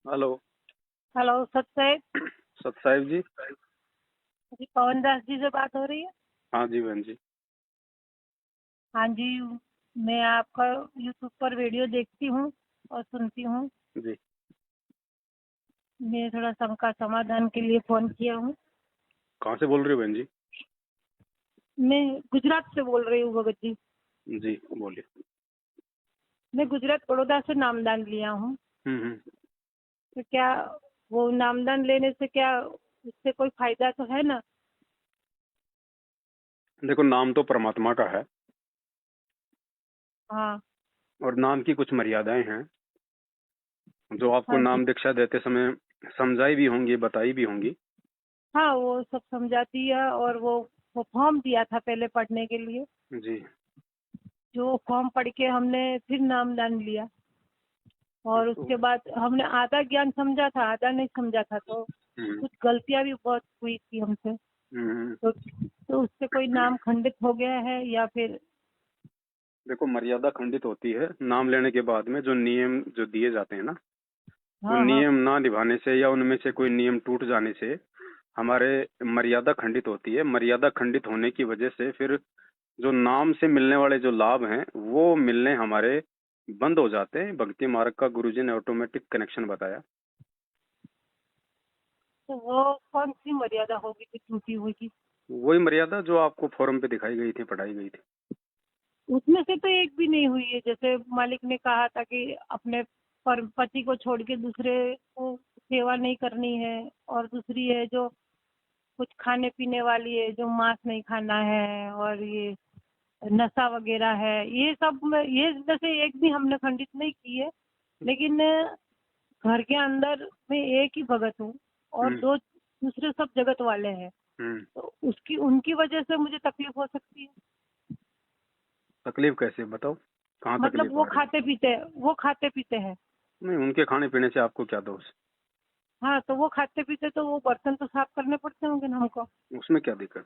Hello. Hello सतसाहिब सतसाहिब जी। जी, पवन दास जी से बात हो रही है। हाँ जी बहन जी। हाँ जी, मैं आपका यूट्यूब पर वीडियो देखती हूँ और सुनती हूँ। जी मैं थोड़ा शंका समाधान के लिए फ़ोन किया हूँ। कहाँ से बोल रही हो बहन जी? मैं गुजरात से बोल रही हूँ भगत जी। जी बोलिए। मैं गुजरात बड़ौदा से नामदान लिया हूँ। हम्म। तो क्या वो नामदान लेने से क्या उससे कोई फायदा तो है ना? देखो, नाम तो परमात्मा का है हाँ। और नाम की कुछ मर्यादाएं हैं जो आपको हाँ जी। नाम दीक्षा देते समय समझाई भी होंगी, बताई भी होंगी। हाँ, वो सब समझाती है और वो फॉर्म दिया था पहले पढ़ने के लिए। जी। जो फॉर्म पढ़ के हमने फिर नामदान लिया और तो उसके बाद हमने आधा ज्ञान समझा था, आधा नहीं समझा था, तो हम्म, कुछ गलतियां भी बहुत हुई थी हमसे। हम्म। तो उससे कोई नाम खंडित हो गया है या फिर? देखो, मर्यादा खंडित होती है नाम लेने के बाद में। जो नियम जो दिए जाते हैं ना, उन हाँ हाँ। नियम ना निभाने से या उनमें से कोई नियम टूट जाने से हमारे मर्यादा खंडित होती है। मर्यादा खंडित होने की वजह से फिर जो नाम से मिलने वाले जो लाभ हैं वो मिलने हमारे बंद हो जाते हैं। भक्ति मार्ग का गुरुजी ने ऑटोमेटिक कनेक्शन बताया। तो वो कौन सी मर्यादा होगी जो टूटी हुई की? वही मर्यादा जो आपको फोरम पे दिखाई गई थी, पढ़ाई गई थी। उसमें से तो एक भी नहीं हुई है। जैसे मालिक ने कहा था कि अपने पति को छोड़ के दूसरे को सेवा नहीं करनी है, और दूसरी है जो कुछ खाने पीने वाली है, जो मांस नहीं खाना है, और ये नशा वगैरह है, ये सब ये जैसे एक भी हमने खंडित नहीं की है। लेकिन घर के अंदर मैं एक ही भगत हूँ और हम्म, दो दूसरे सब जगत वाले हैं। हम्म। तो उसकी उनकी वजह से मुझे तकलीफ हो सकती है। तकलीफ कैसे, बताओ? कहाँ मतलब तकलीफ आ रही है? वो खाते पीते हैं। नहीं, उनके खाने पीने से आपको क्या दोष? हाँ, तो वो खाते पीते तो वो बर्तन तो साफ करने पड़ते होंगे ना हमको। उसमें क्या दिक्कत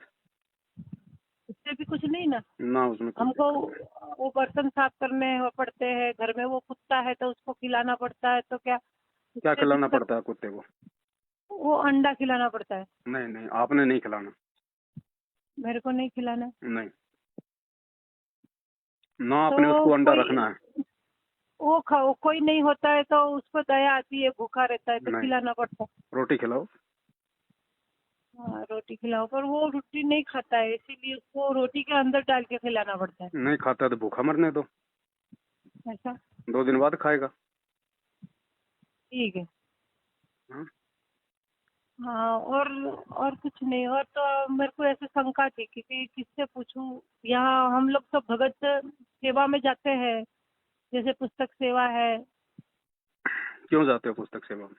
उससे भी कुछ नहीं ना। है? ना, उसमें कोई हमको दिक्कत नहीं। वो बर्तन साफ करने पड़ते हैं। घर में वो कुत्ता है तो उसको खिलाना पड़ता है, तो क्या क्या उससे भी खिलाना तो पड़ता है कुत्ते को? वो अंडा खिलाना पड़ता है। नहीं नहीं, आपने नहीं खिलाना। मेरे को नहीं खिलाना। नहीं, ना आपने तो उसको अंडा कोई रखना है। कोई नहीं होता है तो उसको दया आती है, भूखा रहता है तो नहीं, खिलाना पड़ता है। रोटी खिलाओ। हाँ, रोटी खिलाओ, पर वो रोटी नहीं खाता है, इसीलिए उसको रोटी के अंदर डाल के खिलाना पड़ता है। नहीं खाता तो भूखा मरने दो। ऐसा? 2 दिन बाद खाएगा। ठीक है। हाँ? हाँ, और कुछ नहीं। और तो मेरे को ऐसे शंका थी कि किससे पूछूं। यहाँ हम लोग तो भगत सेवा में जाते हैं, जैसे पुस्तक सेवा है। क्यों जाते हो पुस्तक सेवा में?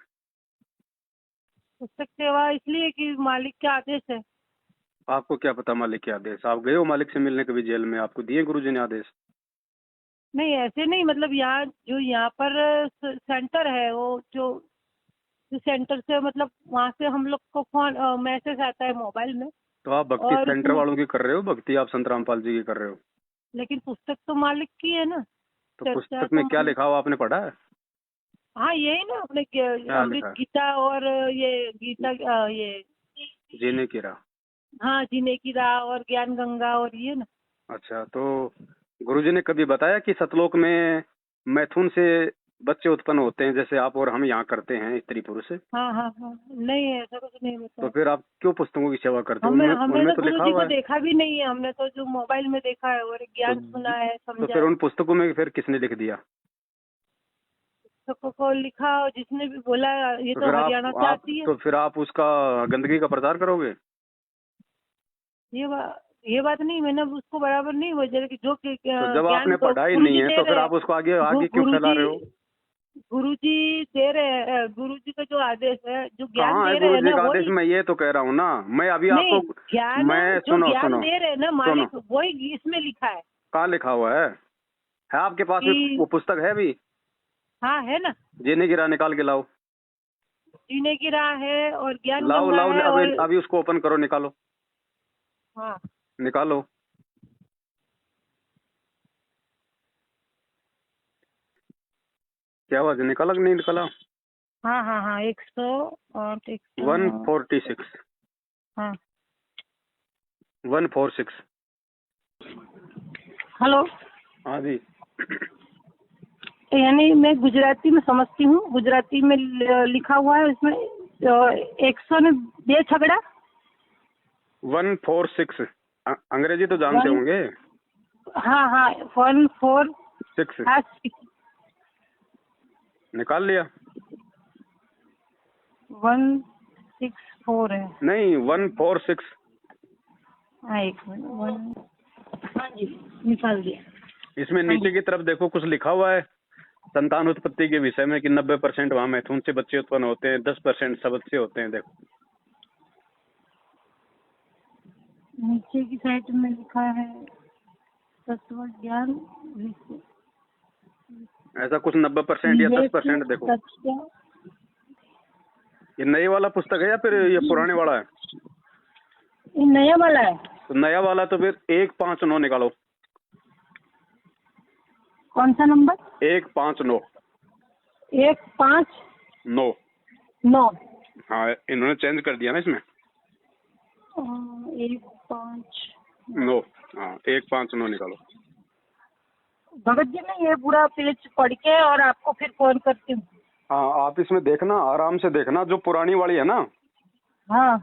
पुस्तक सेवा इसलिए कि मालिक के आदेश है। आपको क्या पता मालिक के आदेश? आप गए हो मालिक से मिलने कभी जेल में? आपको दिए गुरुजी ने आदेश? नहीं, ऐसे नहीं, मतलब यहाँ पर सेंटर है, वो जो सेंटर से, मतलब वहाँ से हम लोग को फोन मैसेज आता है मोबाइल में। तो आप भक्ति और सेंटर उसमें वालों की कर रहे हो? भक्ति आप संत रामपाल जी की कर रहे हो? लेकिन पुस्तक तो मालिक की है ना। तो चर्चा पुस्तक में तो क्या मालिक। लिखा हुआ आपने पढ़ा है? हाँ, यही ना अपने क्या अमृत लिखा है? गीता और ये गीता, ये। जीने की राह। हाँ, जीने की राह और ज्ञान गंगा और ये ना। अच्छा, तो गुरुजी ने कभी बताया कि सतलोक में मैथुन से बच्चे उत्पन्न होते हैं जैसे आप और हम यहाँ करते हैं स्त्री पुरुष? हाँ हाँ हाँ, नहीं ऐसा कुछ नहीं तो बताया। फिर आप क्यों पुस्तकों की सेवा करते हो? हमें उनमें हमें उनमें तो तो गुरु लिखा जी को हुआ है। देखा भी नहीं है। हमने तो जो मोबाइल में देखा है और तो ज्ञान सुना है, तो समझा फिर है। उन पुस्तकों में फिर किसने लिख दिया? सबको को लिखा, और जिसने भी बोला ये तो तो फिर हरियाणा से आती है। आप उसका गंदगी का प्रचार करोगे? ये बात नहीं, मैंने उसको बराबर नहीं बोला कि जो तो जब ज्ञान आपने तो पढ़ा ही गुरु नहीं जी है दे तो फिर रहे आप उसको आगे हैं। आगे क्यों फैला रहे हो? गुरु जी दे रहे हैं, गुरु जी का जो आदेश है, जो ज्ञान कहाँ है दे रहे गुरु हैं जी ना, का आदेश? वही। मैं ये तो कह रहा हूँ ना, मैं अभी नहीं, आपको। ज्ञान मैं जो सुनो ज्ञान सुनो दे रहे हैं ना सुनो, मालिक, वही इसमें लिखा है कहाँ लिखा हुआ है आपके पास भी कि। वो पुस्तक है भी? हाँ, है ना। जीने की राह निकाल के लाओ। जीने की राह है और ज्ञान लाओ गंगा लाओ, है अभी और। अभी उसको ओपन करो, निकालो। हाँ। निकालो। क्या आवाज, निकाला कि नहीं निकाला? हाँ हाँ हाँ 146 हाँ 146। हेलो। हाँ जी। यानी मैं गुजराती में समझती हूँ, गुजराती में लिखा हुआ है उसमें 102 छगड़ा 146। अंग्रेजी तो जानते वन होंगे। हाँ हाँ 6 146 निकाल लिया। 164 है। नहीं 146। हाँ एक मिनट हाँ जी निकाल दिया। इसमें हाँ नीचे जी की तरफ देखो कुछ लिखा हुआ है संतान उत्पत्ति के विषय में कि 90% वहाँ मैथुन से बच्चे उत्पन्न होते हैं, 10% शबद से होते हैं। देखो नीचे की साइड में लिखा है तत्व ज्ञान ऐसा कुछ 90% या 10%। देखो ये नए वाला पुस्तक है या फिर ये पुराने वाला है? ये नया वाला है। तो नया वाला तो फिर 159 निकालो। कौन सा नंबर? 159। 159। हाँ इन्होंने चेंज कर दिया ना इसमें। 159। हाँ 159 निकालो। भगत जी मैं ये पूरा पेज पढ़ के और आपको फिर फोन करती हूँ। हाँ आप इसमें देखना, आराम से देखना। जो पुरानी वाली है ना, हाँ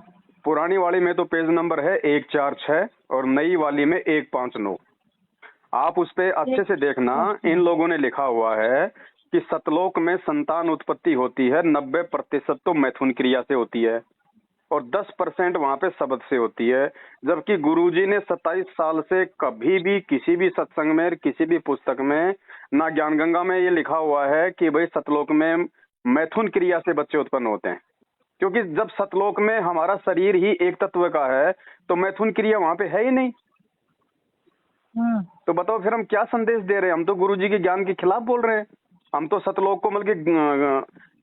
पुरानी वाली में तो पेज नंबर है 146 और नई वाली में 159। आप उस पे अच्छे से देखना। इन लोगों ने लिखा हुआ है कि सतलोक में संतान उत्पत्ति होती है, 90% तो मैथुन क्रिया से होती है और 10% वहाँ पे शब्द से होती है। जबकि गुरुजी ने 27 साल से कभी भी किसी भी सत्संग में, किसी भी पुस्तक में, ना ज्ञान गंगा में ये लिखा हुआ है कि भाई सतलोक में मैथुन क्रिया से बच्चे उत्पन्न होते हैं। क्योंकि जब सतलोक में हमारा शरीर ही एक तत्व का है तो मैथुन क्रिया वहाँ पे है ही नहीं। तो बताओ फिर हम क्या संदेश दे रहे हैं? हम तो गुरुजी के ज्ञान के खिलाफ बोल रहे हैं। हम तो सतलोक को बल्कि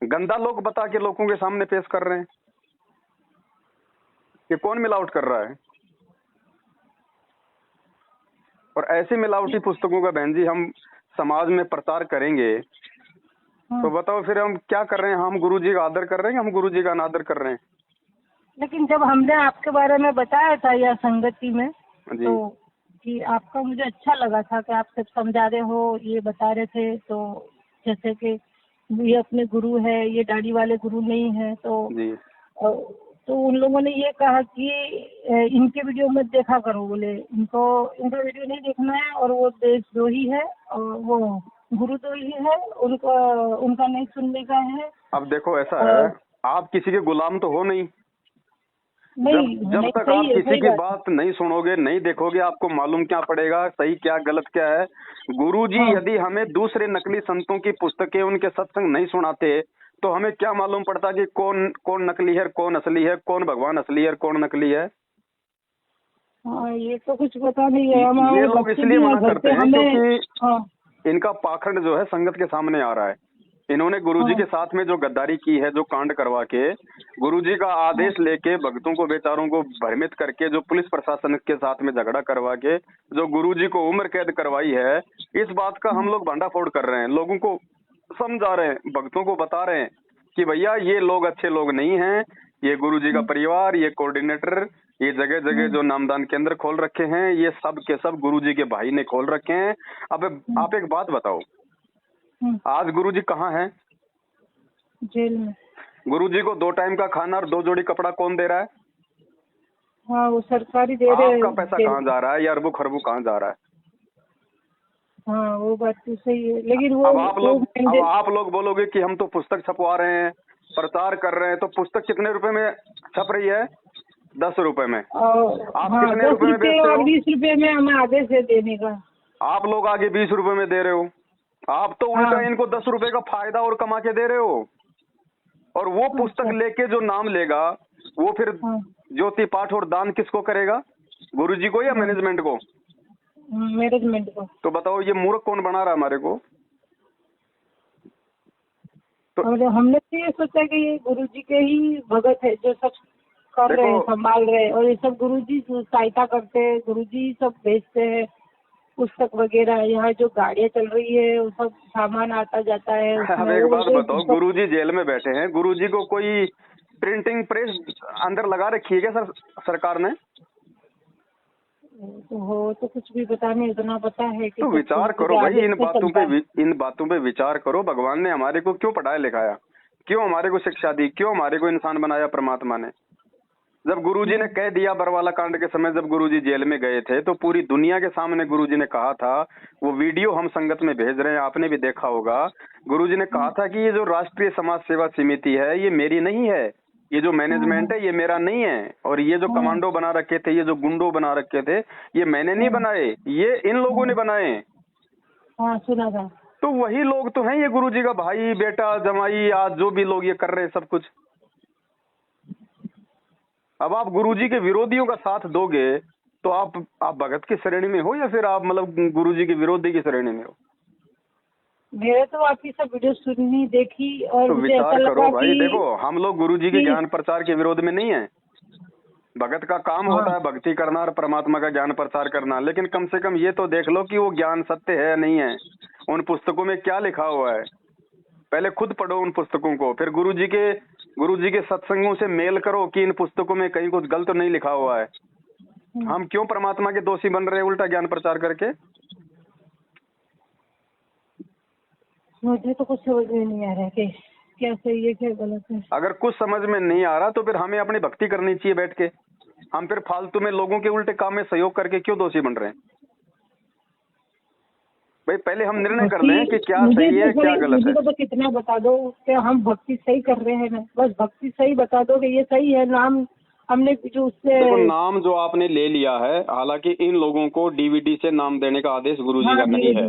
गंदा लोक बता के लोगों के सामने पेश कर रहे हैं कि कौन मिलावट कर रहा है। और ऐसी मिलावटी पुस्तकों का बहन जी हम समाज में प्रचार करेंगे तो बताओ फिर हम क्या कर रहे हैं? हम गुरुजी का आदर कर रहे हैं, हम गुरुजी का अनादर कर रहे हैं। लेकिन जब हमने आपके बारे में बताया था यह संगति में जी। तो कि आपका मुझे अच्छा लगा था कि आप सब समझा रहे हो, ये बता रहे थे। तो जैसे कि ये अपने गुरु है, ये दाढ़ी वाले गुरु नहीं है। जी। तो उन लोगों ने ये कहा कि इनके वीडियो मत देखा करो, बोले इनका वीडियो नहीं देखना है और वो देशद्रोही है और वो गुरुद्रोही है, उनका नहीं सुनने का है। अब देखो ऐसा है, आप किसी के गुलाम तो हो नहीं। जब तक आप किसी की बात नहीं सुनोगे, नहीं देखोगे, आपको मालूम क्या पड़ेगा सही क्या गलत क्या है। गुरुजी यदि हमें दूसरे नकली संतों की पुस्तकें, उनके सत्संग नहीं सुनाते तो हमें क्या मालूम पड़ता कि कौन कौन नकली है, कौन असली है, कौन भगवान असली है, कौन नकली है। ये तो कुछ पता नहीं है। ये लोग इसलिए मना करते हैं क्योंकि इनका पाखंड जो है संगत के सामने आ रहा है। इन्होंने गुरुजी के साथ में जो गद्दारी की है, जो कांड करवा के गुरुजी का आदेश लेके भक्तों को, बेचारों को भ्रमित करके, जो पुलिस प्रशासन के साथ में झगड़ा करवा के जो गुरुजी को उम्र कैद करवाई है, इस बात का हम लोग भंडाफोड़ कर रहे हैं। लोगों को समझा रहे हैं, भक्तों को बता रहे हैं कि भैया ये लोग अच्छे लोग नहीं हैं। ये गुरुजी का परिवार, ये कोऑर्डिनेटर, ये जगह जगह जो नामदान केंद्र खोल रखे हैं, ये सब के सब गुरुजी के भाई ने खोल रखे हैं। अब आप एक बात बताओ, आज गुरुजी कहाँ हैं? जेल में। गुरुजी को 2 टाइम का खाना और 2 जोड़ी कपड़ा कौन दे रहा है? हाँ वो सरकारी दे रहे हैं। आपका पैसा कहाँ जा रहा है? या अरबों खरबों कहाँ जा रहा है? हाँ वो बात तो सही है, लेकिन वो अब आप लोग बोलोगे कि हम तो पुस्तक छपवा रहे हैं, प्रचार कर रहे हैं, तो पुस्तक कितने रुपए में छप रही है? 10 रुपए में। आप कितने रुपए में बेचते हो? 20 रुपए में हमें आदेश है देने का। आप लोग आगे 20 रुपए में दे रहे हो। आप तो उल्टा इनको 10 रुपए का फायदा और कमा के दे रहे हो। और वो पुस्तक लेके जो नाम लेगा वो फिर ज्योति पाठ और दान किसको करेगा? गुरुजी को या मैनेजमेंट को? मैनेजमेंट को। तो बताओ ये मूर्ख कौन बना रहा है हमारे को? तो हमने तो ये सोचा कि ये गुरुजी के ही भगत है जो सब कर रहे हैं, संभाल रहे हैं, और ये सब गुरुजी सहायता करते हैं, गुरुजी सब भेजते हैं। पुस्तक वगैरह, यहाँ जो गाड़ियाँ चल रही है वो सब सामान आता जाता है अब उसमें। एक वो बात बोलते बताओ, गुरुजी जेल में बैठे हैं, गुरुजी को कोई प्रिंटिंग प्रेस अंदर लगा रखी है क्या सर सरकार ने? तो हो तो कुछ भी पता नहीं, इतना पता है कि तो सब विचार गुरुजी करो के भाई, आदेश से चलता है। इन बातों पे विचार करो। भगवान ने हमारे को क्यों पढ़ाया लिखाया, क्यों हमारे को शिक्षा दी, क्यों हमारे को इंसान बनाया परमात्मा ने? जब गुरुजी ने कह दिया बरवाला कांड के समय, जब गुरुजी जेल में गए थे तो पूरी दुनिया के सामने गुरुजी ने कहा था, वो वीडियो हम संगत में भेज रहे हैं, आपने भी देखा होगा। गुरुजी ने कहा था कि ये जो राष्ट्रीय समाज सेवा समिति है ये मेरी नहीं है, ये जो मैनेजमेंट है ये मेरा नहीं है, और ये जो कमांडो बना रखे थे, ये जो गुंडो बना रखे थे, ये मैंने नहीं बनाए, ये इन लोगों ने बनाए। हाँ सुना था। तो वही लोग तो हैं ये गुरुजी का भाई बेटा जमाई, आज जो भी लोग ये कर रहे हैं सब कुछ। अब आप गुरुजी के विरोधियों का साथ दोगे तो आप भगत की श्रेणी में हो या फिर आप मतलब गुरुजी के विरोधी की श्रेणी में हो? मैंने तो आपकी सब वीडियो सुनी देखी और तो मुझे ऐसा विचार करो लगा भाई। कि देखो हम लोग गुरुजी के ज्ञान प्रचार के विरोध में नहीं है, भगत का काम होता है भक्ति करना और परमात्मा का ज्ञान प्रचार करना, लेकिन कम से कम ये तो देख लो कि वो ज्ञान सत्य है या नहीं है, उन पुस्तकों में क्या लिखा हुआ है। पहले खुद पढ़ो उन पुस्तकों को, फिर गुरुजी के सत्संगों से मेल करो कि इन पुस्तकों में कहीं कुछ गलत नहीं लिखा हुआ है। हम क्यों परमात्मा के दोषी बन रहे हैं उल्टा ज्ञान प्रचार करके? मुझे तो कुछ समझ में नहीं आ रहा है कि क्या सही है क्या गलत है। अगर कुछ समझ में नहीं आ रहा तो फिर हमें अपनी भक्ति करनी चाहिए बैठ के। हम फिर फालतू में लोगों के उल्टे काम में सहयोग करके क्यों दोषी बन रहे हैं? भाई पहले हम निर्णय कर लें कि क्या सही है क्या गलत है। मुझे तो कितना बता दो कि हम भक्ति सही कर रहे हैं ना, बस भक्ति सही बता दो कि ये सही है। नाम हमने जो उससे देखो नाम जो आपने ले लिया है, हालांकि इन लोगों को डीवीडी से नाम देने का आदेश गुरुजी का नहीं है,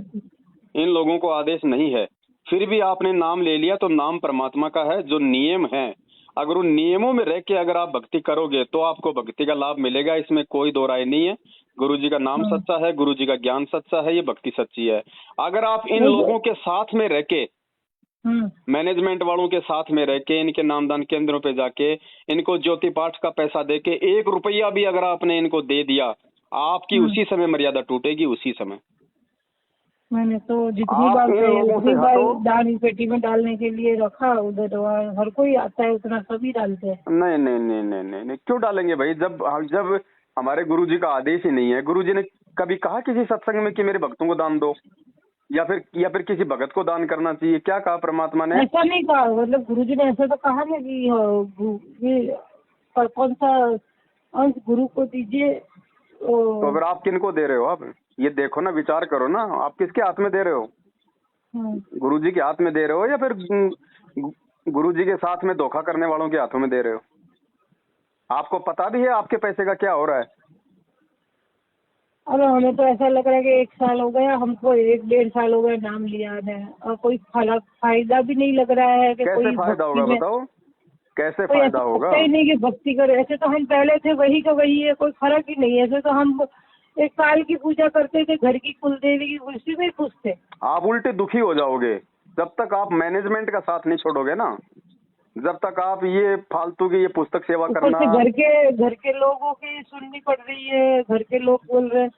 इन लोगों को आदेश नहीं है, फिर भी आपने नाम ले लिया तो नाम परमात्मा का है। जो नियम है अगर उन नियमों में रह के अगर आप भक्ति करोगे तो आपको भक्ति का लाभ मिलेगा, इसमें कोई दो राय नहीं है। गुरुजी का नाम सच्चा है, गुरुजी का ज्ञान सच्चा है, ये भक्ति सच्ची है। अगर आप इन लोगों के साथ में रह के, मैनेजमेंट वालों के साथ में रह के, इनके नामदान केंद्रों पे जाके इनको ज्योति पाठ का पैसा दे के 1 रुपया भी अगर आपने इनको दे दिया, आपकी उसी समय मर्यादा टूटेगी, उसी समय। मैंने तो जितनी बार दान पेटी में डालने के लिए रखा उधर हर कोई आता है, उतना सभी डालते हैं। नहीं नहीं नहीं नहीं नहीं, नहीं। क्यों डालेंगे भाई? जब हमारे गुरुजी का आदेश ही नहीं है। गुरुजी ने कभी कहा किसी सत्संग में कि मेरे भक्तों को दान दो, या फिर किसी भगत को दान करना चाहिए? क्या कहा परमात्मा ने? ऐसा नहीं कहा, मतलब गुरुजी ने ऐसा तो कहा ना कि ये कौन सा अंश गुरु को दीजिए। तो अगर आप किन को दे रहे हो? आप ये देखो ना, विचार करो ना, आप किसके हाथ में दे रहे हो? गुरुजी के हाथ में दे रहे हो या फिर गुरुजी के साथ में धोखा करने वालों के हाथों में दे रहे हो? आपको पता भी है आपके पैसे का क्या हो रहा है? अब हमें तो ऐसा लग रहा है कि 1 साल हो गया हमको, 1-1.5 साल हो गए नाम लिया है और कोई फायदा भी नहीं लग रहा है कि कैसे फायदा होगा बताओ? कैसे फायदा होगा? ही नहीं कि भक्ति करे। ऐसे तो हम पहले थे वही का वही है, कोई फर्क ही नहीं है। ऐसे तो हम 1 साल की पूजा करते थे, घर की कुलदेवी की, उसी में खुश थे। आप उल्टे दुखी हो जाओगे जब तक आप मैनेजमेंट का साथ नहीं छोड़ोगे ना, जब तक आप ये फालतू की ये पुस्तक सेवा करना। घर के लोगों की सुननी पड़ रही है, घर के लोग बोल रहे हैं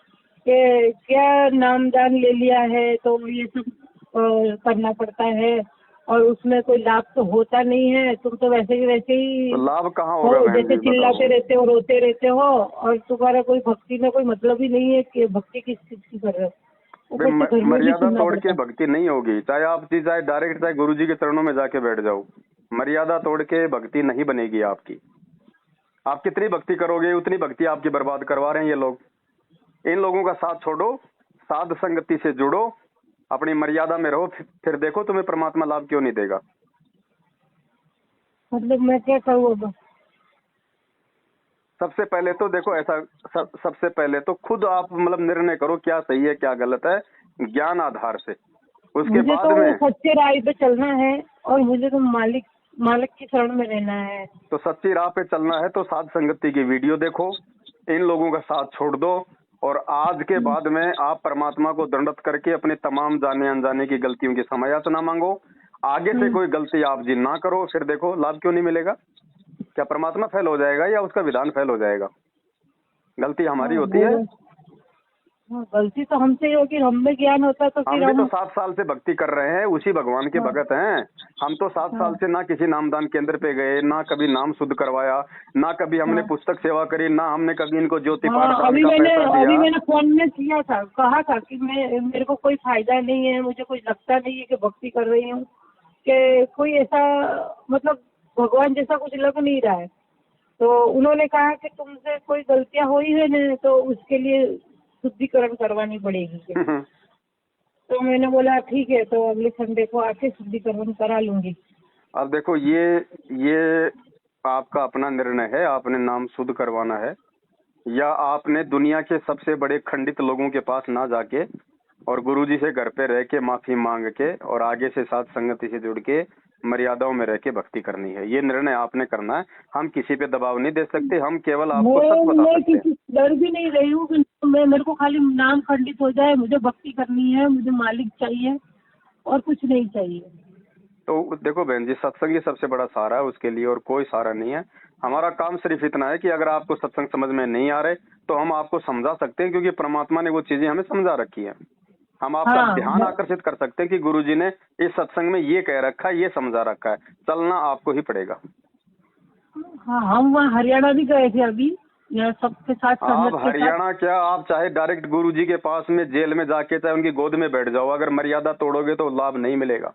कि क्या नामदान ले लिया है तो ये सब करना पड़ता है और उसमें कोई लाभ तो होता नहीं है, तुम तो वैसे ही तो लाभ कहाँ होगा? जैसे चिल्लाते रहते हो, रोते रहते हो और तुम्हारा कोई भक्ति में कोई मतलब ही नहीं है कि भक्ति किस चीज की कर रहे हो। मर्यादा तोड़ के भक्ति नहीं होगी, चाहे आप चाहे डायरेक्ट चाहे गुरुजी के चरणों में जाके बैठ जाओ, मर्यादा तोड़ के भक्ति नहीं बनेगी आपकी। आप कितनी भक्ति करोगे उतनी भक्ति आपकी बर्बाद करवा रहे हैं ये लोग। इन लोगों का साथ छोड़ो, साध संगति से जुड़ो, अपनी मर्यादा में रहो, फिर देखो तुम्हें परमात्मा लाभ क्यों नहीं देगा। मतलब मैं क्या करूँ अब? सबसे पहले तो देखो ऐसा, सबसे पहले तो खुद आप मतलब निर्णय करो क्या सही है क्या गलत है, ज्ञान आधार से। उसके बाद तो में सच्चे राह पे चलना है और मुझे तो मालिक की शरण में रहना है। तो सच्ची राह पे चलना है तो साध संगति की वीडियो देखो, इन लोगों का साथ छोड़ दो और आज के बाद में आप परमात्मा को दंडवत करके अपने तमाम जाने अनजाने की गलतियों की क्षमायाचना मांगो। आगे से कोई गलती आप जी ना करो, फिर देखो लाभ क्यों नहीं मिलेगा। क्या परमात्मा फेल हो जाएगा या उसका विधान फेल हो जाएगा? गलती हमारी होती है। हाँ, गलती तो हमसे ही होगी, हमें ज्ञान होता तो हम फिर भी तो हम। 7 साल से भक्ति कर रहे हैं, उसी भगवान के हाँ, भगत हैं। हम तो 7 साल हाँ, से ना किसी नामदान केंद्र पे गए, ना कभी नाम शुद्ध करवाया, ना कभी हमने हाँ, पुस्तक सेवा करी, ना हमने कभी इनको ज्योति पाठ हाँ। दान का पैसा अभी दिया। मैंने फोन में किया था, कहा था कि मेरे को कोई फायदा नहीं है, मुझे कुछ लगता नहीं है कि भक्ति कर रही हूँ, कि कोई ऐसा मतलब भगवान जैसा कुछ लग नहीं रहा है। तो उन्होंने कहा कि तुमसे कोई गलतियां हुई है ना, तो उसके लिए शुद्धिकरण करवानी पड़ेगी। तो मैंने बोला ठीक है, तो अगले संडे को आके शुद्धिकरण करा लूंगी। अब देखो, ये आपका अपना निर्णय है, आपने नाम शुद्ध करवाना है, या आपने दुनिया के सबसे बड़े खंडित लोगों के पास ना जाके और गुरुजी से घर पे रह के माफी मांग के और आगे से साथ संगति से जुड़ के मर्यादाओं में रह के भक्ति करनी है। ये निर्णय आपने करना है। हम किसी पे दबाव नहीं दे सकते, हम केवल आपको सच बता मैं सकते हैं। किसी डर भी नहीं रही हूँ कि मेरे को खाली नाम खंडित हो जाए, मुझे भक्ति करनी है, मुझे मालिक चाहिए और कुछ नहीं चाहिए। तो देखो बहन जी, सत्संग ही सबसे बड़ा सहारा है उसके लिए, और कोई सहारा नहीं है। हमारा काम सिर्फ इतना है कि अगर आपको सत्संग समझ में नहीं आ रहे तो हम आपको समझा सकते हैं, क्योंकि परमात्मा ने वो चीजें हमें समझा रखी है। हम आपका हाँ, ध्यान आकर्षित कर सकते हैं कि गुरुजी ने इस सत्संग में ये कह रखा है, ये समझा रखा है, चलना आपको ही पड़ेगा। हाँ। हम वहाँ हरियाणा भी गए थे अभी, यहाँ सबके साथ, आप संगत के साथ। हरियाणा क्या, आप चाहे डायरेक्ट गुरुजी के पास में जेल में जाके चाहे उनकी गोद में बैठ जाओ, अगर मर्यादा तोड़ोगे तो लाभ नहीं मिलेगा।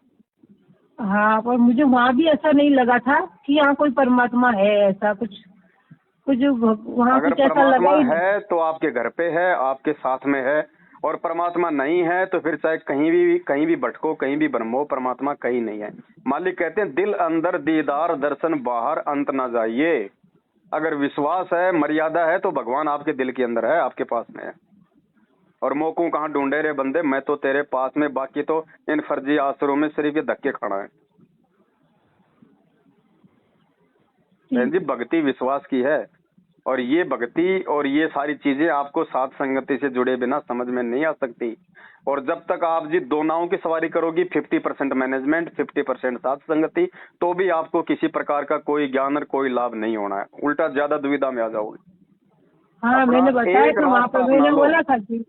हाँ, पर मुझे वहाँ भी ऐसा नहीं लगा था कि यहाँ कोई परमात्मा है, ऐसा कुछ कुछ वहाँ अगर कुछ ऐसा लगा परमात्मा ही नहीं। है तो आपके घर पे है, आपके साथ में है, और परमात्मा नहीं है तो फिर चाहे कहीं भी भटको, कहीं भी भ्रमो, परमात्मा कहीं नहीं है। मालिक कहते हैं, दिल अंदर दीदार दर्शन बाहर अंत ना जाइए। अगर विश्वास है, मर्यादा है, तो भगवान आपके दिल के अंदर है, आपके पास में है। और मौकों कहाँ ढूंढे रे बंदे, मैं तो तेरे पास में, बाकी तो इन फर्जी आसरों में सिर्फ ये धक्के खाना है। बहन जी, भक्ति विश्वास की है, और ये भक्ति और ये सारी चीजें आपको साथ संगति से जुड़े बिना समझ में नहीं आ सकती। और जब तक आप जी दो नावों की सवारी करोगी, 50% मैनेजमेंट, 50% साथ संगति, तो भी आपको किसी प्रकार का कोई ज्ञान और कोई लाभ नहीं होना है, उल्टा ज्यादा दुविधा में आ जाओगे। हाँ, अपना मैंने बताया एक था वहाँ रास्ता पे, अपना मैंने लो, बोला था कि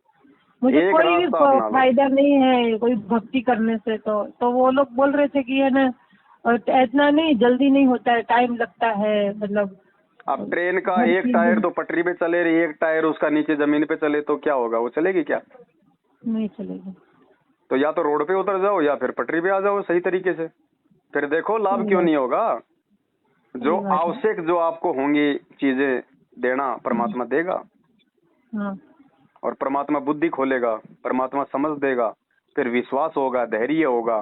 मुझे एक कोई भी रास्ता अपना लो। फायदा नहीं है कोई भक्ति करने से। तो वो लोग बोल रहे थे कि है ना, इतना नहीं जल्दी नहीं होता है, टाइम लगता है, मतलब अब ट्रेन का हर एक चीज टायर तो पटरी पे चले रही, एक टायर उसका नीचे जमीन पे चले, तो क्या होगा, वो चलेगी क्या? नहीं चलेगा। तो या तो रोड पे उतर जाओ या फिर पटरी पे आ जाओ सही तरीके से, फिर देखो लाभ सही क्यों बात, नहीं होगा। जो सही बात है। आवश्यक जो आपको होंगी चीजें देना, परमात्मा देगा, हाँ, और परमात्मा बुद्धि खोलेगा, परमात्मा समझ देगा, फिर विश्वास होगा, धैर्य होगा,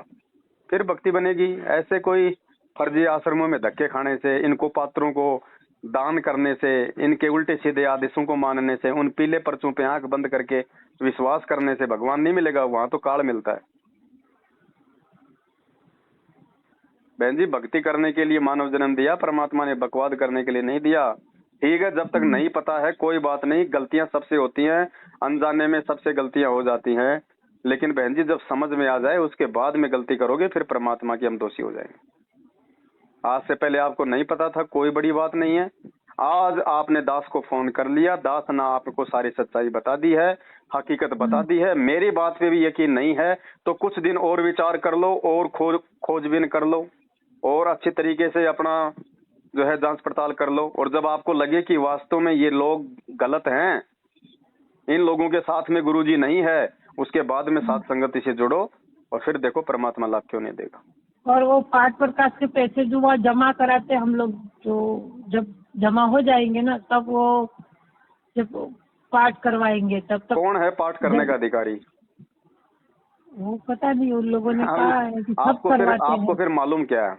फिर भक्ति बनेगी। ऐसे कोई फर्जी आश्रमों में धक्के खाने से, इनको पात्रों को दान करने से, इनके उल्टे सीधे आदेशों को मानने से, उन पीले पर्चों पे आंख बंद करके विश्वास करने से भगवान नहीं मिलेगा, वहां तो काल मिलता है। बहन जी, भक्ति करने के लिए मानव जन्म दिया परमात्मा ने, बकवाद करने के लिए नहीं दिया। ठीक है, जब तक नहीं पता है कोई बात नहीं, गलतियां सबसे होती हैं, अनजाने में सबसे गलतियां हो जाती हैं, लेकिन बहन जी जब समझ में आ जाए उसके बाद में गलती करोगे, फिर परमात्मा के हम दोषी हो जाएंगे। आज से पहले आपको नहीं पता था, कोई बड़ी बात नहीं है। आज आपने दास को फोन कर लिया, दास ने आपको सारी सच्चाई बता दी है, हकीकत बता दी है। मेरी बात पे भी यकीन नहीं है तो कुछ दिन और विचार कर लो, और खोजबीन कर लो, और अच्छी तरीके से अपना जो है जांच पड़ताल कर लो। और जब आपको लगे कि वास्तव में ये लोग गलत हैं, इन लोगों के साथ में गुरुजी नहीं है, उसके बाद में साथ संगति से जुड़ो, और फिर देखो परमात्मा लाभ क्यों नहीं देगा। और वो पाठ प्रकाश के पैसे जो वहाँ जमा कराते हम लोग, तो जब जमा हो जाएंगे ना, तब वो जब पाठ करवाएंगे तब तक। कौन है पाठ करने का अधिकारी? वो पता नहीं, उन लोगों ने कहा है कि सब आपको करवाते हैं। फिर मालूम क्या है